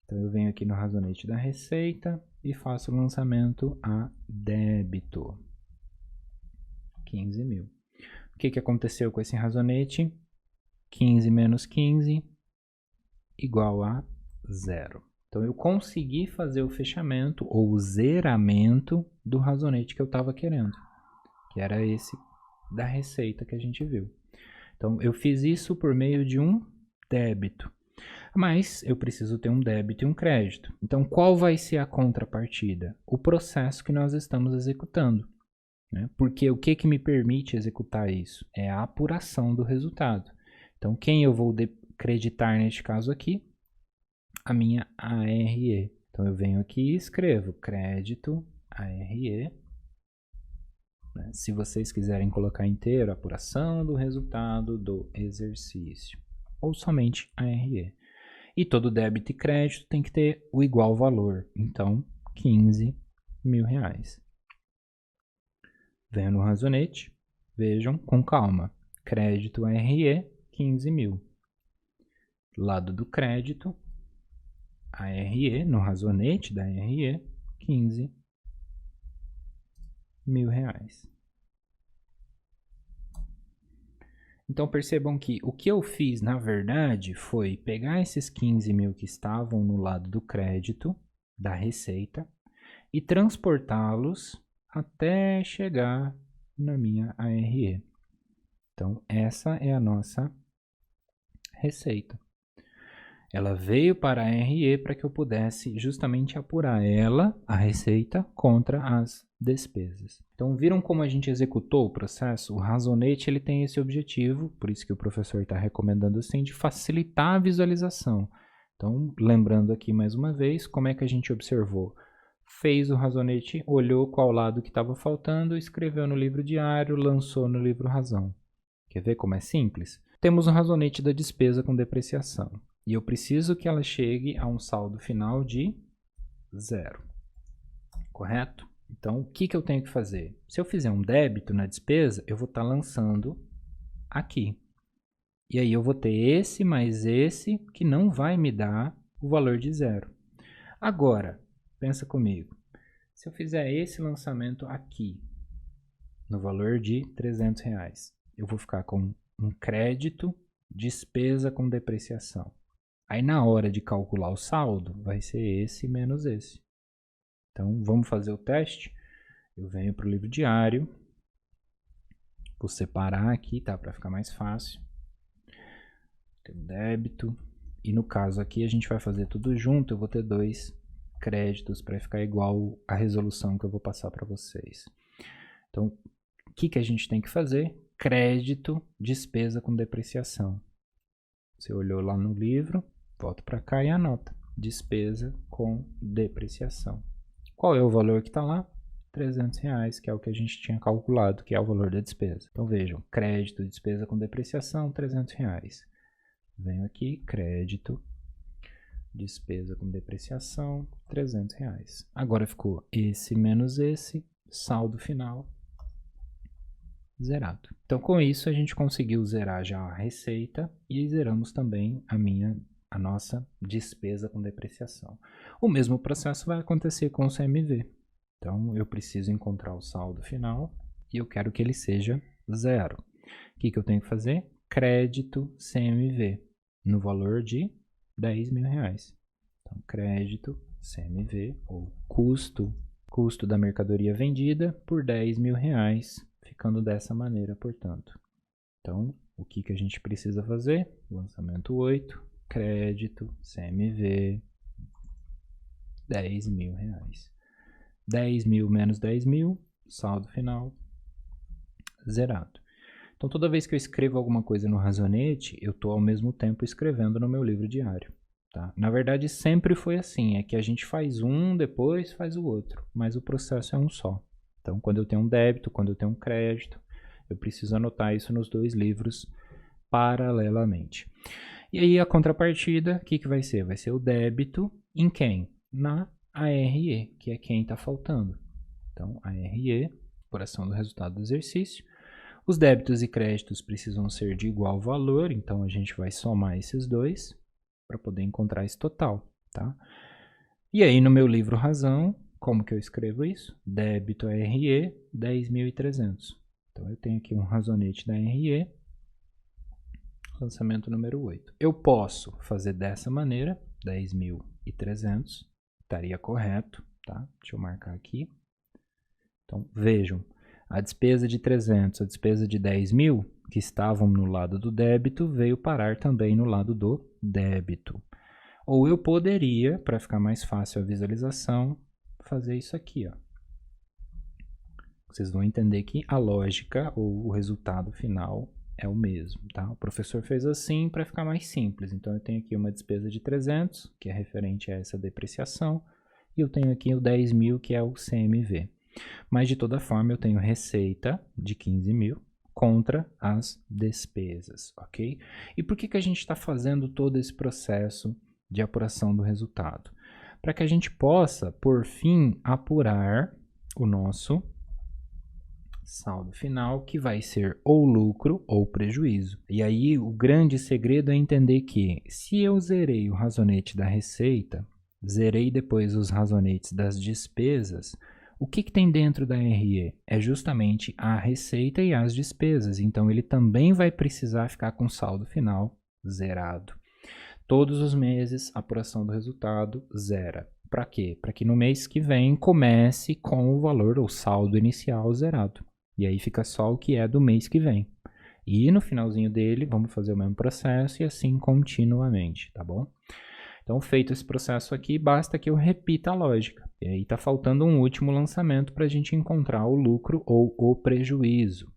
Então eu venho aqui no razonete da receita e faço o lançamento a débito, 15 mil. O que aconteceu com esse razonete? 15 menos 15 igual a 0. Então eu consegui fazer o fechamento ou o zeramento do razonete que eu estava querendo, que era esse da receita que a gente viu. Então eu fiz isso por meio de um débito, mas eu preciso ter um débito e um crédito. Então qual vai ser a contrapartida? O processo que nós estamos executando. Né? Porque o que me permite executar isso? É a apuração do resultado. Então quem eu vou creditar neste caso aqui? A minha ARE. Então eu venho aqui e escrevo crédito ARE. Né? Se vocês quiserem colocar inteiro, apuração do resultado do exercício. Ou somente ARE. E todo débito e crédito tem que ter o igual valor. Então, 15 mil reais. Venho no razonete. Vejam com calma. Crédito ARE, 15 mil. Lado do crédito, ARE, no razonete da ARE, 15 mil reais. Então percebam que o que eu fiz, na verdade, foi pegar esses 15 mil que estavam no lado do crédito, da receita, e transportá-los até chegar na minha ARE. Então essa é a nossa receita. Ela veio para a RE para que eu pudesse justamente apurar ela, a receita, contra as despesas. Então, viram como a gente executou o processo? O razonete ele tem esse objetivo, por isso que o professor está recomendando assim, de facilitar a visualização. Então, lembrando aqui mais uma vez, como é que a gente observou? Fez o razonete, olhou qual lado que estava faltando, escreveu no livro diário, lançou no livro razão. Quer ver como é simples? Temos o razonete da despesa com depreciação. E eu preciso que ela chegue a um saldo final de 0. Correto? Então, o que eu tenho que fazer? Se eu fizer um débito na despesa, eu vou estar lançando aqui. E aí eu vou ter esse mais esse, que não vai me dar o valor de 0. Agora, pensa comigo. Se eu fizer esse lançamento aqui, no valor de R$300, eu vou ficar com um crédito, despesa com depreciação. Aí na hora de calcular o saldo, vai ser esse menos esse. Então vamos fazer o teste. Eu venho para o livro diário. Vou separar aqui, tá? Para ficar mais fácil. Tem débito. E no caso aqui a gente vai fazer tudo junto. Eu vou ter 2 créditos para ficar igual a resolução que eu vou passar para vocês. Então, o que a gente tem que fazer? Crédito, despesa com depreciação. Você olhou lá no livro, volta para cá e anota. Despesa com depreciação. Qual é o valor que está lá? R$300, que é o que a gente tinha calculado, que é o valor da despesa. Então vejam, crédito, despesa com depreciação, R$300. Venho aqui, crédito, despesa com depreciação, R$300. Agora ficou esse menos esse, saldo final, zerado. Então com isso a gente conseguiu zerar já a receita e zeramos também a nossa despesa com depreciação. O mesmo processo vai acontecer com o CMV. Então eu preciso encontrar o saldo final e eu quero que ele seja 0. O que eu tenho que fazer? Crédito CMV no valor de R$10.000. Então crédito CMV ou custo da mercadoria vendida por R$10.000, ficando dessa maneira, portanto. Então o que a gente precisa fazer? Lançamento 8, crédito CMV R$10.000. 10.000 menos 10.000, saldo final, zerado. Então toda vez que eu escrevo alguma coisa no Razonete, eu estou ao mesmo tempo escrevendo no meu livro diário. Tá? Na verdade sempre foi assim, é que a gente faz um, depois faz o outro, mas o processo é um só. Então quando eu tenho um débito, quando eu tenho um crédito, eu preciso anotar isso nos 2 livros paralelamente. E aí a contrapartida, o que vai ser? Vai ser o débito em quem? Na ARE, que é quem está faltando. Então, ARE, apuração do resultado do exercício. Os débitos e créditos precisam ser de igual valor, então a gente vai somar esses 2 para poder encontrar esse total. Tá? E aí no meu livro razão, como que eu escrevo isso? Débito ARE, 10.300. Então eu tenho aqui um razonete da ARE, lançamento número 8. Eu posso fazer dessa maneira, 10.300. Estaria correto, tá? Deixa eu marcar aqui. Então, vejam, a despesa de 300, a despesa de 10.000, que estavam no lado do débito, veio parar também no lado do débito. Ou eu poderia, para ficar mais fácil a visualização, fazer isso aqui, ó. Vocês vão entender que a lógica ou o resultado final é o mesmo, tá? O professor fez assim para ficar mais simples. Então eu tenho aqui uma despesa de 300, que é referente a essa depreciação, e eu tenho aqui o 10.000, que é o CMV. Mas de toda forma eu tenho receita de 15.000 contra as despesas, ok? E por que a gente está fazendo todo esse processo de apuração do resultado? Para que a gente possa, por fim, apurar o nosso saldo final, que vai ser ou lucro ou prejuízo. E aí o grande segredo é entender que se eu zerei o razonete da receita, zerei depois os razonetes das despesas, o que tem dentro da RE? É justamente a receita e as despesas, então ele também vai precisar ficar com saldo final zerado. Todos os meses, a apuração do resultado zera. Para quê? Para que no mês que vem comece com o valor ou saldo inicial zerado. E aí fica só o que é do mês que vem. E no finalzinho dele, vamos fazer o mesmo processo e assim continuamente, tá bom? Então, feito esse processo aqui, basta que eu repita a lógica. E aí está faltando um último lançamento para a gente encontrar o lucro ou o prejuízo.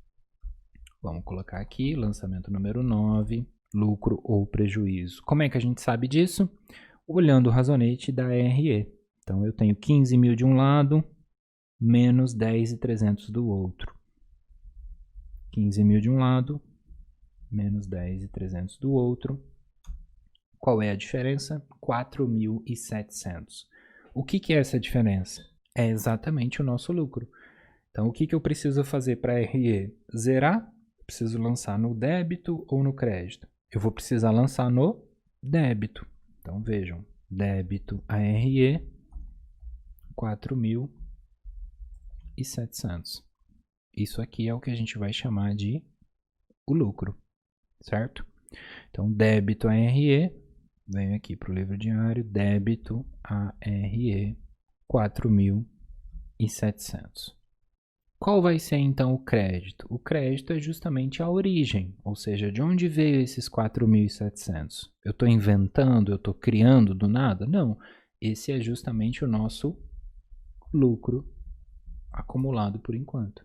Vamos colocar aqui, lançamento número 9, lucro ou prejuízo. Como é que a gente sabe disso? Olhando o razonete da RE. Então, eu tenho 15.000 de um lado, menos 10.300 do outro. 15.000 de um lado, menos 10.300 do outro. Qual é a diferença? 4.700. O que é essa diferença? É exatamente o nosso lucro. Então, o que eu preciso fazer para a RE? Zerar? Preciso lançar no débito ou no crédito? eu vou precisar lançar no débito. Então vejam, débito ARE 4.700. Isso aqui é o que a gente vai chamar de o lucro, certo? Então débito ARE, venho aqui para o livro diário, débito ARE 4.700. Qual vai ser então o crédito? O crédito é justamente a origem, ou seja, de onde veio esses 4.700? Eu estou inventando, eu estou criando do nada? Não, esse é justamente o nosso lucro acumulado por enquanto.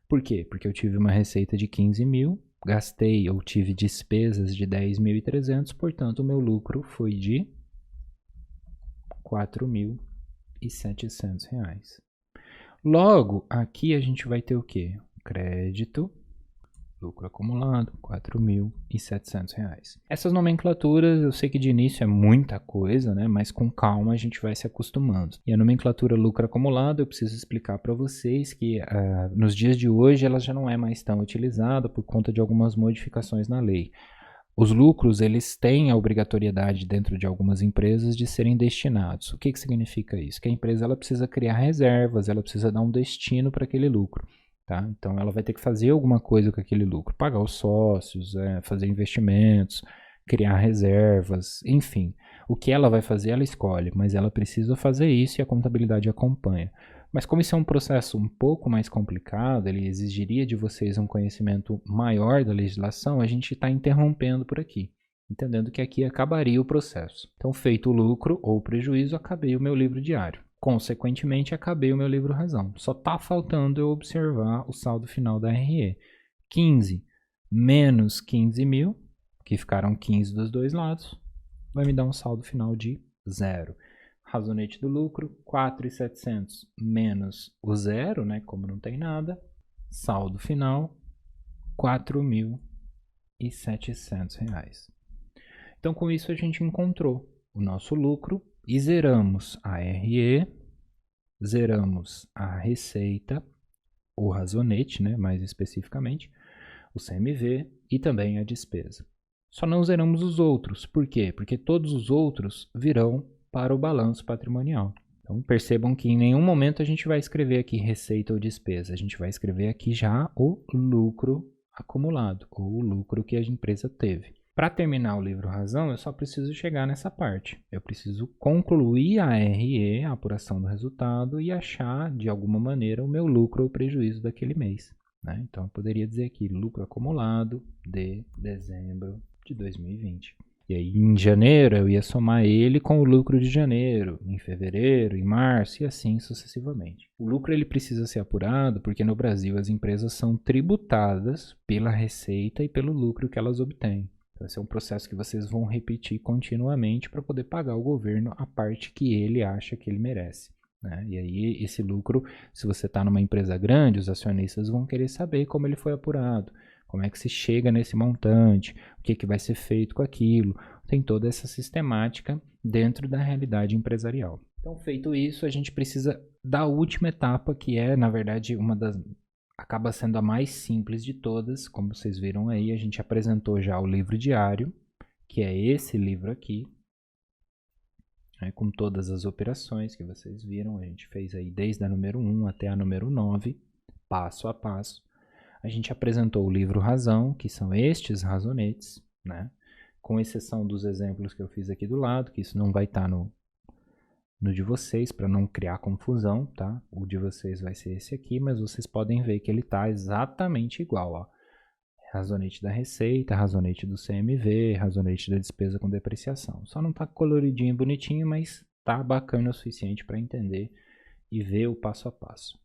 Por quê? Porque eu tive uma receita de 15 mil, gastei ou tive despesas de 10.300, portanto o meu lucro foi de R$4.700. Logo, aqui a gente vai ter o quê? Crédito, lucro acumulado, R$4.700. Essas nomenclaturas, eu sei que de início é muita coisa, né? Mas com calma a gente vai se acostumando. E a nomenclatura lucro acumulado, eu preciso explicar para vocês que nos dias de hoje ela já não é mais tão utilizada por conta de algumas modificações na lei. Os lucros, eles têm a obrigatoriedade dentro de algumas empresas de serem destinados. O que significa isso? Que a empresa ela precisa criar reservas, ela precisa dar um destino para aquele lucro. Tá? Então, ela vai ter que fazer alguma coisa com aquele lucro. Pagar os sócios, fazer investimentos, criar reservas, enfim. O que ela vai fazer, ela escolhe, mas ela precisa fazer isso e a contabilidade acompanha. Mas como isso é um processo um pouco mais complicado, ele exigiria de vocês um conhecimento maior da legislação, a gente está interrompendo por aqui, entendendo que aqui acabaria o processo. Então, feito o lucro ou o prejuízo, acabei o meu livro diário. Consequentemente, acabei o meu livro razão. Só está faltando eu observar o saldo final da RE. 15 menos 15 mil, que ficaram 15 dos dois lados, vai me dar um saldo final de 0. Razonete do lucro, 4.700 menos o zero, né, como não tem nada. Saldo final, R$4.700. Então, com isso, a gente encontrou o nosso lucro e zeramos a RE, zeramos a receita, o razonete, né, mais especificamente, o CMV e também a despesa. Só não zeramos os outros. Por quê? Porque todos os outros virão para o balanço patrimonial. Então, percebam que em nenhum momento a gente vai escrever aqui receita ou despesa. A gente vai escrever aqui já o lucro acumulado, ou o lucro que a empresa teve. Para terminar o livro razão, eu só preciso chegar nessa parte. Eu preciso concluir a RE, a apuração do resultado, e achar, de alguma maneira, o meu lucro ou prejuízo daquele mês. Né? Então, eu poderia dizer aqui, lucro acumulado de dezembro de 2020. E aí, em janeiro, eu ia somar ele com o lucro de janeiro, em fevereiro, em março e assim sucessivamente. O lucro ele precisa ser apurado porque no Brasil as empresas são tributadas pela receita e pelo lucro que elas obtêm. Então, esse é um processo que vocês vão repetir continuamente para poder pagar ao governo a parte que ele acha que ele merece. Né? E aí, esse lucro, se você está numa empresa grande, os acionistas vão querer saber como ele foi apurado. Como é que se chega nesse montante? O que vai ser feito com aquilo? Tem toda essa sistemática dentro da realidade empresarial. Então, feito isso, a gente precisa da última etapa, que é, na verdade, acaba sendo a mais simples de todas. Como vocês viram aí, a gente apresentou já o livro diário, que é esse livro aqui, né, com todas as operações que vocês viram. A gente fez aí desde a número 1 até a número 9, passo a passo. A gente apresentou o livro razão, que são estes razonetes, né? Com exceção dos exemplos que eu fiz aqui do lado, que isso não vai estar no de vocês, para não criar confusão, tá? O de vocês vai ser esse aqui, mas vocês podem ver que ele está exatamente igual, ó. Razonete da receita, razonete do CMV, razonete da despesa com depreciação. Só não está coloridinho e bonitinho, mas tá bacana o suficiente para entender e ver o passo a passo.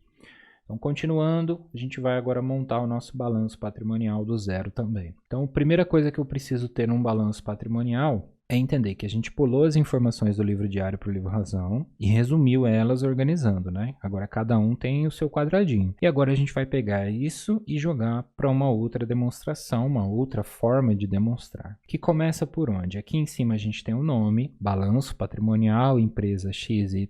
Então, continuando, a gente vai agora montar o nosso balanço patrimonial do zero também. Então, a primeira coisa que eu preciso ter num balanço patrimonial é entender que a gente pulou as informações do livro diário para o livro razão e resumiu elas organizando, né? Agora cada um tem o seu quadradinho. E agora a gente vai pegar isso e jogar para uma outra demonstração, uma outra forma de demonstrar. Que começa por onde? Aqui em cima a gente tem o nome, balanço patrimonial, empresa XYZ.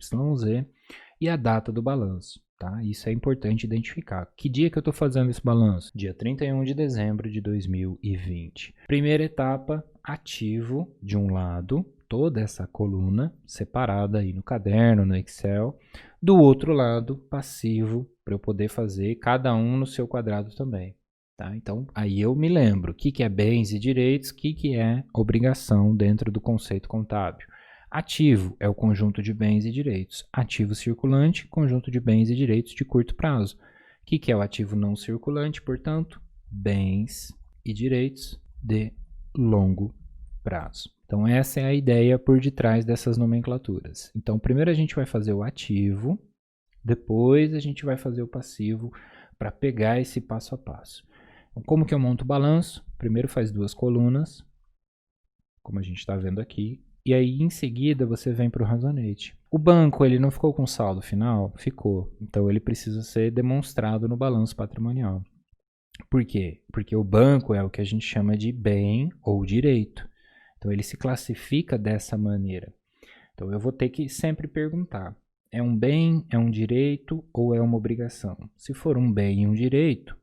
e a data do balanço. Tá? Isso é importante identificar. Que dia que eu estou fazendo esse balanço? Dia 31 de dezembro de 2020. Primeira etapa, ativo de um lado, toda essa coluna separada aí no caderno, no Excel. Do outro lado, passivo, para eu poder fazer cada um no seu quadrado também. Tá? Então, aí eu me lembro o que é bens e direitos, o que é obrigação dentro do conceito contábil. Ativo é o conjunto de bens e direitos. Ativo circulante, conjunto de bens e direitos de curto prazo. O que é o ativo não circulante, portanto? Bens e direitos de longo prazo. Então, essa é a ideia por detrás dessas nomenclaturas. Então, primeiro a gente vai fazer o ativo, depois a gente vai fazer o passivo para pegar esse passo a passo. Então, como que eu monto o balanço? Primeiro faz duas colunas, como a gente está vendo aqui, e aí em seguida você vem para o razonete. O banco ele não ficou com saldo final? Ficou. Então ele precisa ser demonstrado no balanço patrimonial. Por quê? Porque o banco é o que a gente chama de bem ou direito. Então ele se classifica dessa maneira. Então eu vou ter que sempre perguntar: é um bem, é um direito ou é uma obrigação? Se for um bem e um direito,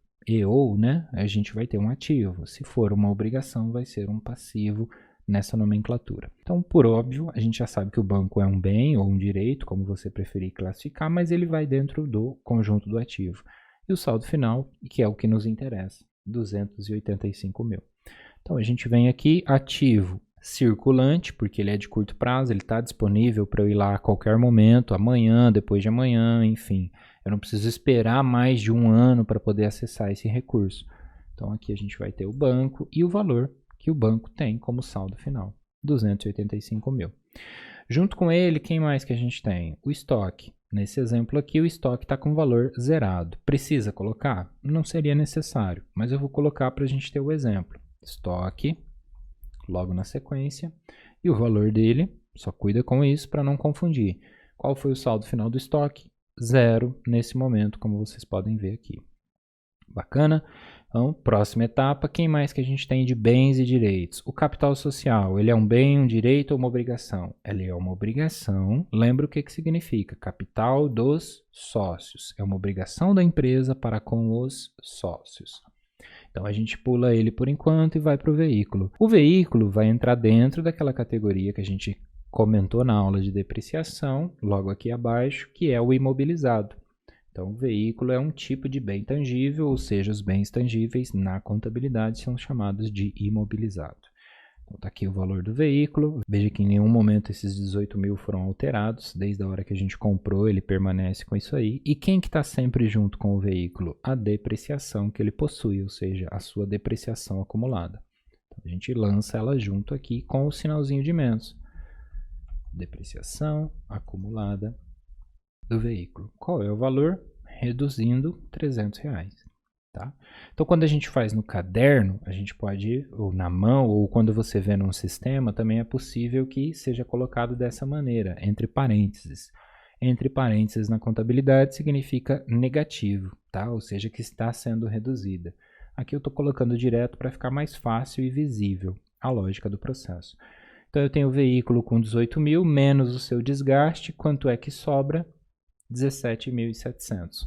né, a gente vai ter um ativo. Se for uma obrigação, vai ser um passivo nessa nomenclatura. Então, por óbvio, a gente já sabe que o banco é um bem ou um direito, como você preferir classificar, mas ele vai dentro do conjunto do ativo. E o saldo final, que é o que nos interessa, 285 mil. Então, a gente vem aqui, ativo circulante, porque ele é de curto prazo, ele está disponível para eu ir lá a qualquer momento, amanhã, depois de amanhã, enfim. Eu não preciso esperar mais de um ano para poder acessar esse recurso. Então, aqui a gente vai ter o banco e o valor que o banco tem como saldo final, 285 mil. Junto com ele, quem mais que a gente tem? O estoque. Nesse exemplo aqui, o estoque está com valor zerado. Precisa colocar? Não seria necessário, mas eu vou colocar para a gente ter o exemplo. Estoque, logo na sequência, e o valor dele, só cuida com isso para não confundir. Qual foi o saldo final do estoque? Zero nesse momento, como vocês podem ver aqui. Bacana? Então, próxima etapa, quem mais que a gente tem de bens e direitos? O capital social, ele é um bem, um direito ou uma obrigação? Ele é uma obrigação. Lembra o que significa? Capital dos sócios. É uma obrigação da empresa para com os sócios. Então, a gente pula ele por enquanto e vai para o veículo. O veículo vai entrar dentro daquela categoria que a gente comentou na aula de depreciação, logo aqui abaixo, que é o imobilizado. Então, o veículo é um tipo de bem tangível, ou seja, os bens tangíveis na contabilidade são chamados de imobilizado. Então, está aqui o valor do veículo. Veja que em nenhum momento esses 18 mil foram alterados. Desde a hora que a gente comprou, ele permanece com isso aí. E quem que está sempre junto com o veículo? A depreciação que ele possui, ou seja, a sua depreciação acumulada. Então, a gente lança ela junto aqui com o sinalzinho de menos. Depreciação acumulada do veículo. Qual é o valor? Reduzindo R$300. Tá? Então, quando a gente faz no caderno, a gente pode, ou na mão, ou quando você vê num sistema, também é possível que seja colocado dessa maneira, entre parênteses. Entre parênteses na contabilidade significa negativo, tá? Ou seja, que está sendo reduzida. Aqui eu estou colocando direto para ficar mais fácil e visível a lógica do processo. Então, eu tenho o veículo com 18 mil, menos o seu desgaste, quanto é que sobra? 17.700.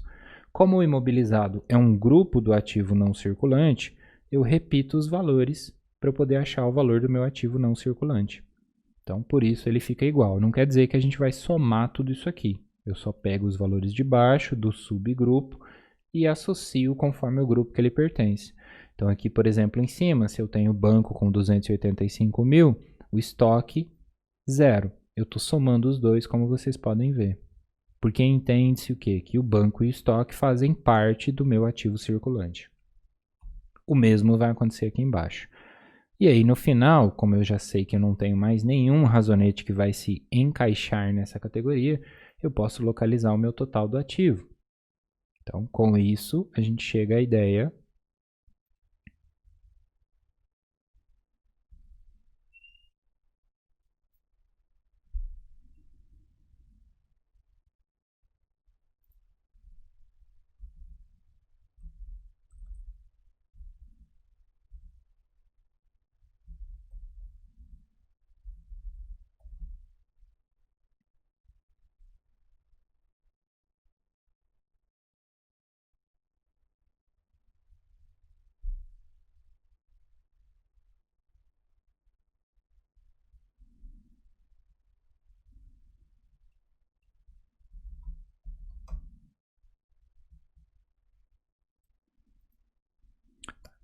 Como o imobilizado é um grupo do ativo não circulante, eu repito os valores para eu poder achar o valor do meu ativo não circulante. Então, por isso ele fica igual. Não quer dizer que a gente vai somar tudo isso aqui. Eu só pego os valores de baixo do subgrupo e associo conforme o grupo que ele pertence. Então, aqui, por exemplo, em cima, se eu tenho o banco com 285 mil, o estoque, zero. Eu estou somando os dois, como vocês podem ver. Porque entende-se o quê? Que o banco e o estoque fazem parte do meu ativo circulante. O mesmo vai acontecer aqui embaixo. E aí no final, como eu já sei que eu não tenho mais nenhum razonete que vai se encaixar nessa categoria, eu posso localizar o meu total do ativo. Então, com isso, a gente chega à ideia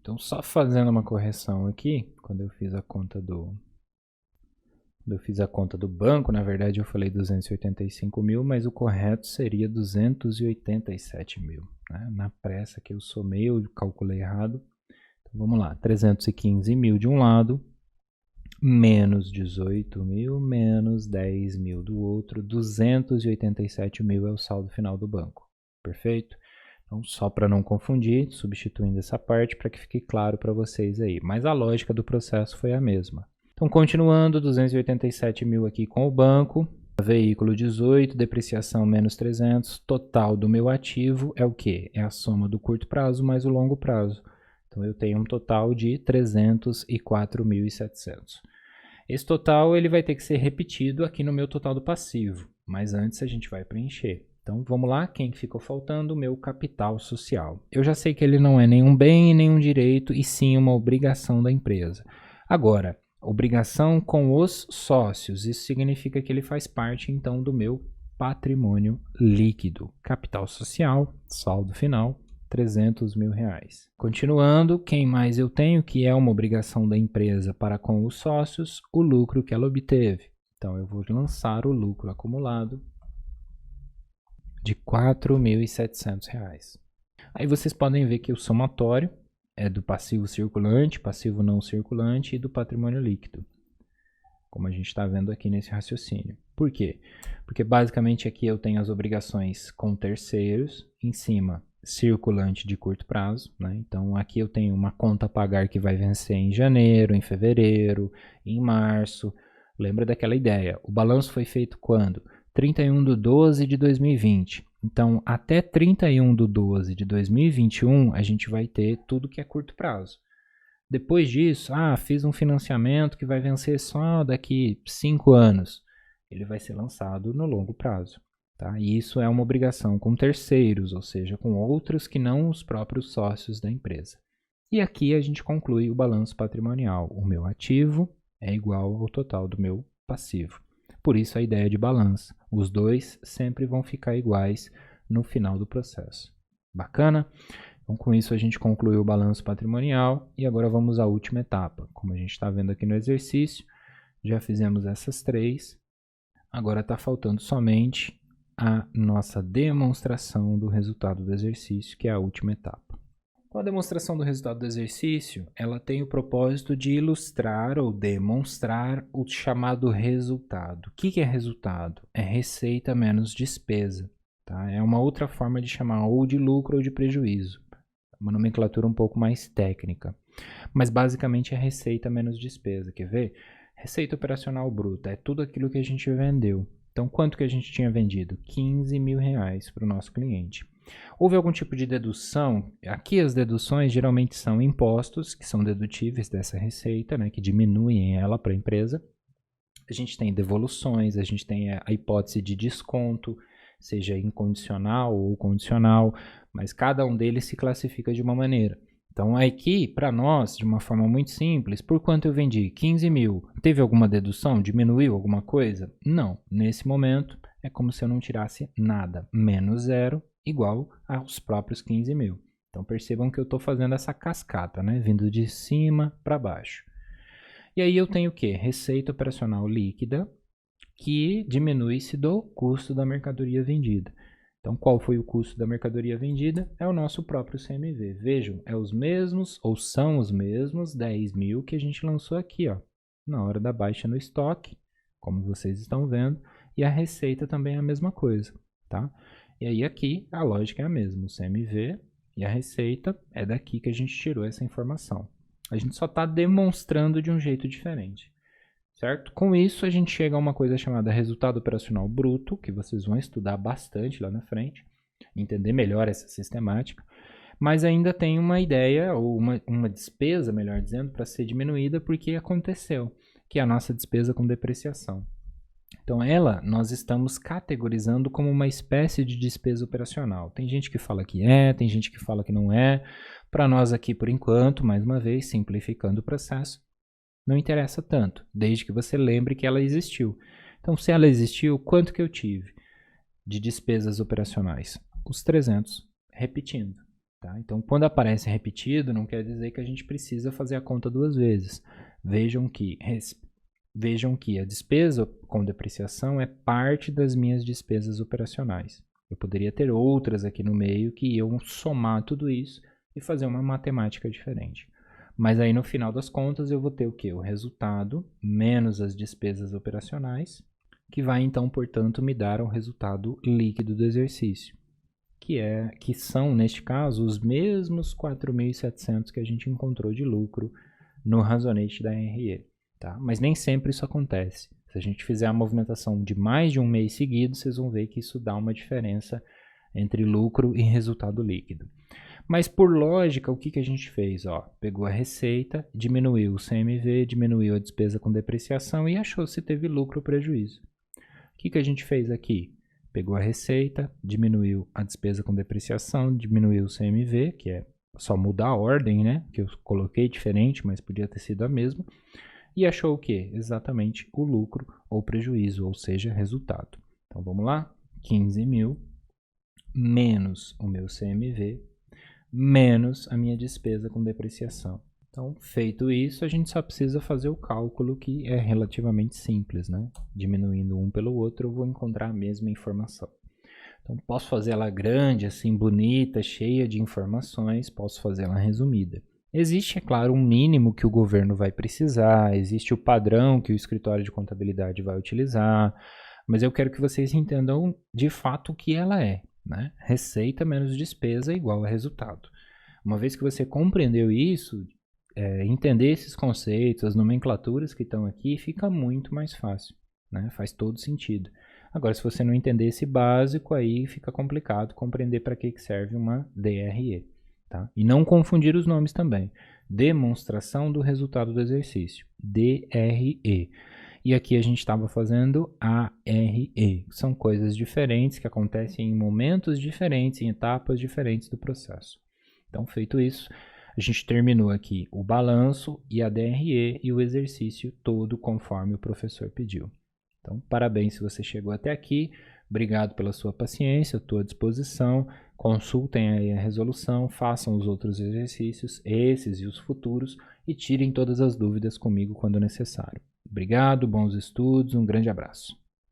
Então, só fazendo uma correção aqui, quando eu fiz a conta do banco, na verdade eu falei 285 mil, mas o correto seria 287 mil. Né? Na pressa que eu somei, eu calculei errado. Então, vamos lá, 315 mil de um lado, menos 18 mil, menos 10 mil do outro, 287 mil é o saldo final do banco. Perfeito? Então, só para não confundir, substituindo essa parte para que fique claro para vocês aí. Mas a lógica do processo foi a mesma. Então, continuando, 287 mil aqui com o banco, veículo 18, depreciação menos 300, total do meu ativo é o quê? É a soma do curto prazo mais o longo prazo. Então, eu tenho um total de 304.700. Esse total ele vai ter que ser repetido aqui no meu total do passivo, mas antes a gente vai preencher. Então, vamos lá, quem ficou faltando? O meu capital social. Eu já sei que ele não é nenhum bem e nenhum direito, e sim uma obrigação da empresa. Agora, obrigação com os sócios, isso significa que ele faz parte, então, do meu patrimônio líquido. Capital social, saldo final, 300 mil reais. Continuando, quem mais eu tenho, que é uma obrigação da empresa para com os sócios? O lucro que ela obteve. Então, eu vou lançar o lucro acumulado de R$ 4.700. Aí vocês podem ver que o somatório é do passivo circulante, passivo não circulante e do patrimônio líquido, como a gente está vendo aqui nesse raciocínio. Por quê? Porque basicamente aqui eu tenho as obrigações com terceiros, em cima circulante de curto prazo, né? Então aqui eu tenho uma conta a pagar que vai vencer em janeiro, em fevereiro, em março. Lembra daquela ideia, o balanço foi feito quando? 31/12 de 2020. Então, até 31/12 de 2021, a gente vai ter tudo que é curto prazo. Depois disso, fiz um financiamento que vai vencer só daqui 5 anos. Ele vai ser lançado no longo prazo. Tá? E isso é uma obrigação com terceiros, ou seja, com outros que não os próprios sócios da empresa. E aqui a gente conclui o balanço patrimonial. O meu ativo é igual ao total do meu passivo. Por isso a ideia de balanço. Os dois sempre vão ficar iguais no final do processo. Bacana? Então, com isso a gente concluiu o balanço patrimonial e agora vamos à última etapa. Como a gente está vendo aqui no exercício, já fizemos essas três. Agora está faltando somente a nossa demonstração do resultado do exercício, que é a última etapa. Então, a demonstração do resultado do exercício, ela tem o propósito de ilustrar ou demonstrar o chamado resultado. O que é resultado? É receita menos despesa. Tá? É uma outra forma de chamar ou de lucro ou de prejuízo. Uma nomenclatura um pouco mais técnica. Mas basicamente é receita menos despesa. Quer ver? Receita operacional bruta é tudo aquilo que a gente vendeu. Então, quanto que a gente tinha vendido? R$15 mil para o nosso cliente. Houve algum tipo de dedução? Aqui as deduções geralmente são impostos, que são dedutíveis dessa receita, né, que diminuem ela para a empresa. A gente tem devoluções, a gente tem a hipótese de desconto, seja incondicional ou condicional, mas cada um deles se classifica de uma maneira. Então aqui, para nós, de uma forma muito simples, por quanto eu vendi? 15 mil. Teve alguma dedução? Diminuiu alguma coisa? Não. Nesse momento, é como se eu não tirasse nada. Menos zero igual aos próprios 15 mil. Então percebam que eu estou fazendo essa cascata, né? Vindo de cima para baixo. E aí eu tenho o quê? Receita operacional líquida, que diminui-se do custo da mercadoria vendida. Então, qual foi o custo da mercadoria vendida? É o nosso próprio CMV. Vejam, é os mesmos, ou são os mesmos 10 mil que a gente lançou aqui, ó, na hora da baixa no estoque, como vocês estão vendo, e a receita também é a mesma coisa, tá? E aí aqui a lógica é a mesma, o CMV e a receita é daqui que a gente tirou essa informação. A gente só está demonstrando de um jeito diferente. Certo? Com isso, a gente chega a uma coisa chamada resultado operacional bruto, que vocês vão estudar bastante lá na frente, entender melhor essa sistemática, mas ainda tem uma ideia, ou uma despesa, melhor dizendo, para ser diminuída porque aconteceu, que é a nossa despesa com depreciação. Então, nós estamos categorizando como uma espécie de despesa operacional. Tem gente que fala que é, tem gente que fala que não é. Para nós aqui, por enquanto, mais uma vez, simplificando o processo, não interessa tanto, desde que você lembre que ela existiu. Então, se ela existiu, quanto que eu tive de despesas operacionais? Os 300, repetindo. Tá? Então, quando aparece repetido, não quer dizer que a gente precisa fazer a conta duas vezes. Vejam que a despesa com depreciação é parte das minhas despesas operacionais. Eu poderia ter outras aqui no meio que iam somar tudo isso e fazer uma matemática diferente. Mas aí no final das contas eu vou ter o quê? O resultado menos as despesas operacionais, que vai então, portanto, me dar o resultado líquido do exercício, que são, neste caso, os mesmos 4.700 que a gente encontrou de lucro no razonete da RE. Tá? Mas nem sempre isso acontece. Se a gente fizer a movimentação de mais de um mês seguido, vocês vão ver que isso dá uma diferença entre lucro e resultado líquido. Mas por lógica, o que a gente fez? Ó, pegou a receita, diminuiu o CMV, diminuiu a despesa com depreciação e achou se teve lucro ou prejuízo. O que a gente fez aqui? Pegou a receita, diminuiu a despesa com depreciação, diminuiu o CMV, que é só mudar a ordem, né? Que eu coloquei diferente, mas podia ter sido a mesma. E achou o quê? Exatamente o lucro ou prejuízo, ou seja, resultado. Então vamos lá? 15 mil menos o meu CMV menos a minha despesa com depreciação. Então, feito isso, a gente só precisa fazer o cálculo, que é relativamente simples, né? Diminuindo um pelo outro, eu vou encontrar a mesma informação. Então, posso fazer ela grande, assim, bonita, cheia de informações, posso fazer ela resumida. Existe, é claro, um mínimo que o governo vai precisar, existe o padrão que o escritório de contabilidade vai utilizar, mas eu quero que vocês entendam de fato o que ela é, né? Receita menos despesa igual a resultado. Uma vez que você compreendeu isso, entender esses conceitos, as nomenclaturas que estão aqui, fica muito mais fácil, né? Faz todo sentido. Agora, se você não entender esse básico, aí fica complicado compreender para que serve uma DRE. Tá? E não confundir os nomes também. Demonstração do resultado do exercício, DRE. E aqui a gente estava fazendo ARE. São coisas diferentes que acontecem em momentos diferentes, em etapas diferentes do processo. Então, feito isso, a gente terminou aqui o balanço e a DRE e o exercício todo conforme o professor pediu. Então, parabéns se você chegou até aqui. Obrigado pela sua paciência, estou à disposição. Consultem aí a resolução, façam os outros exercícios, esses e os futuros, e tirem todas as dúvidas comigo quando necessário. Obrigado, bons estudos, um grande abraço.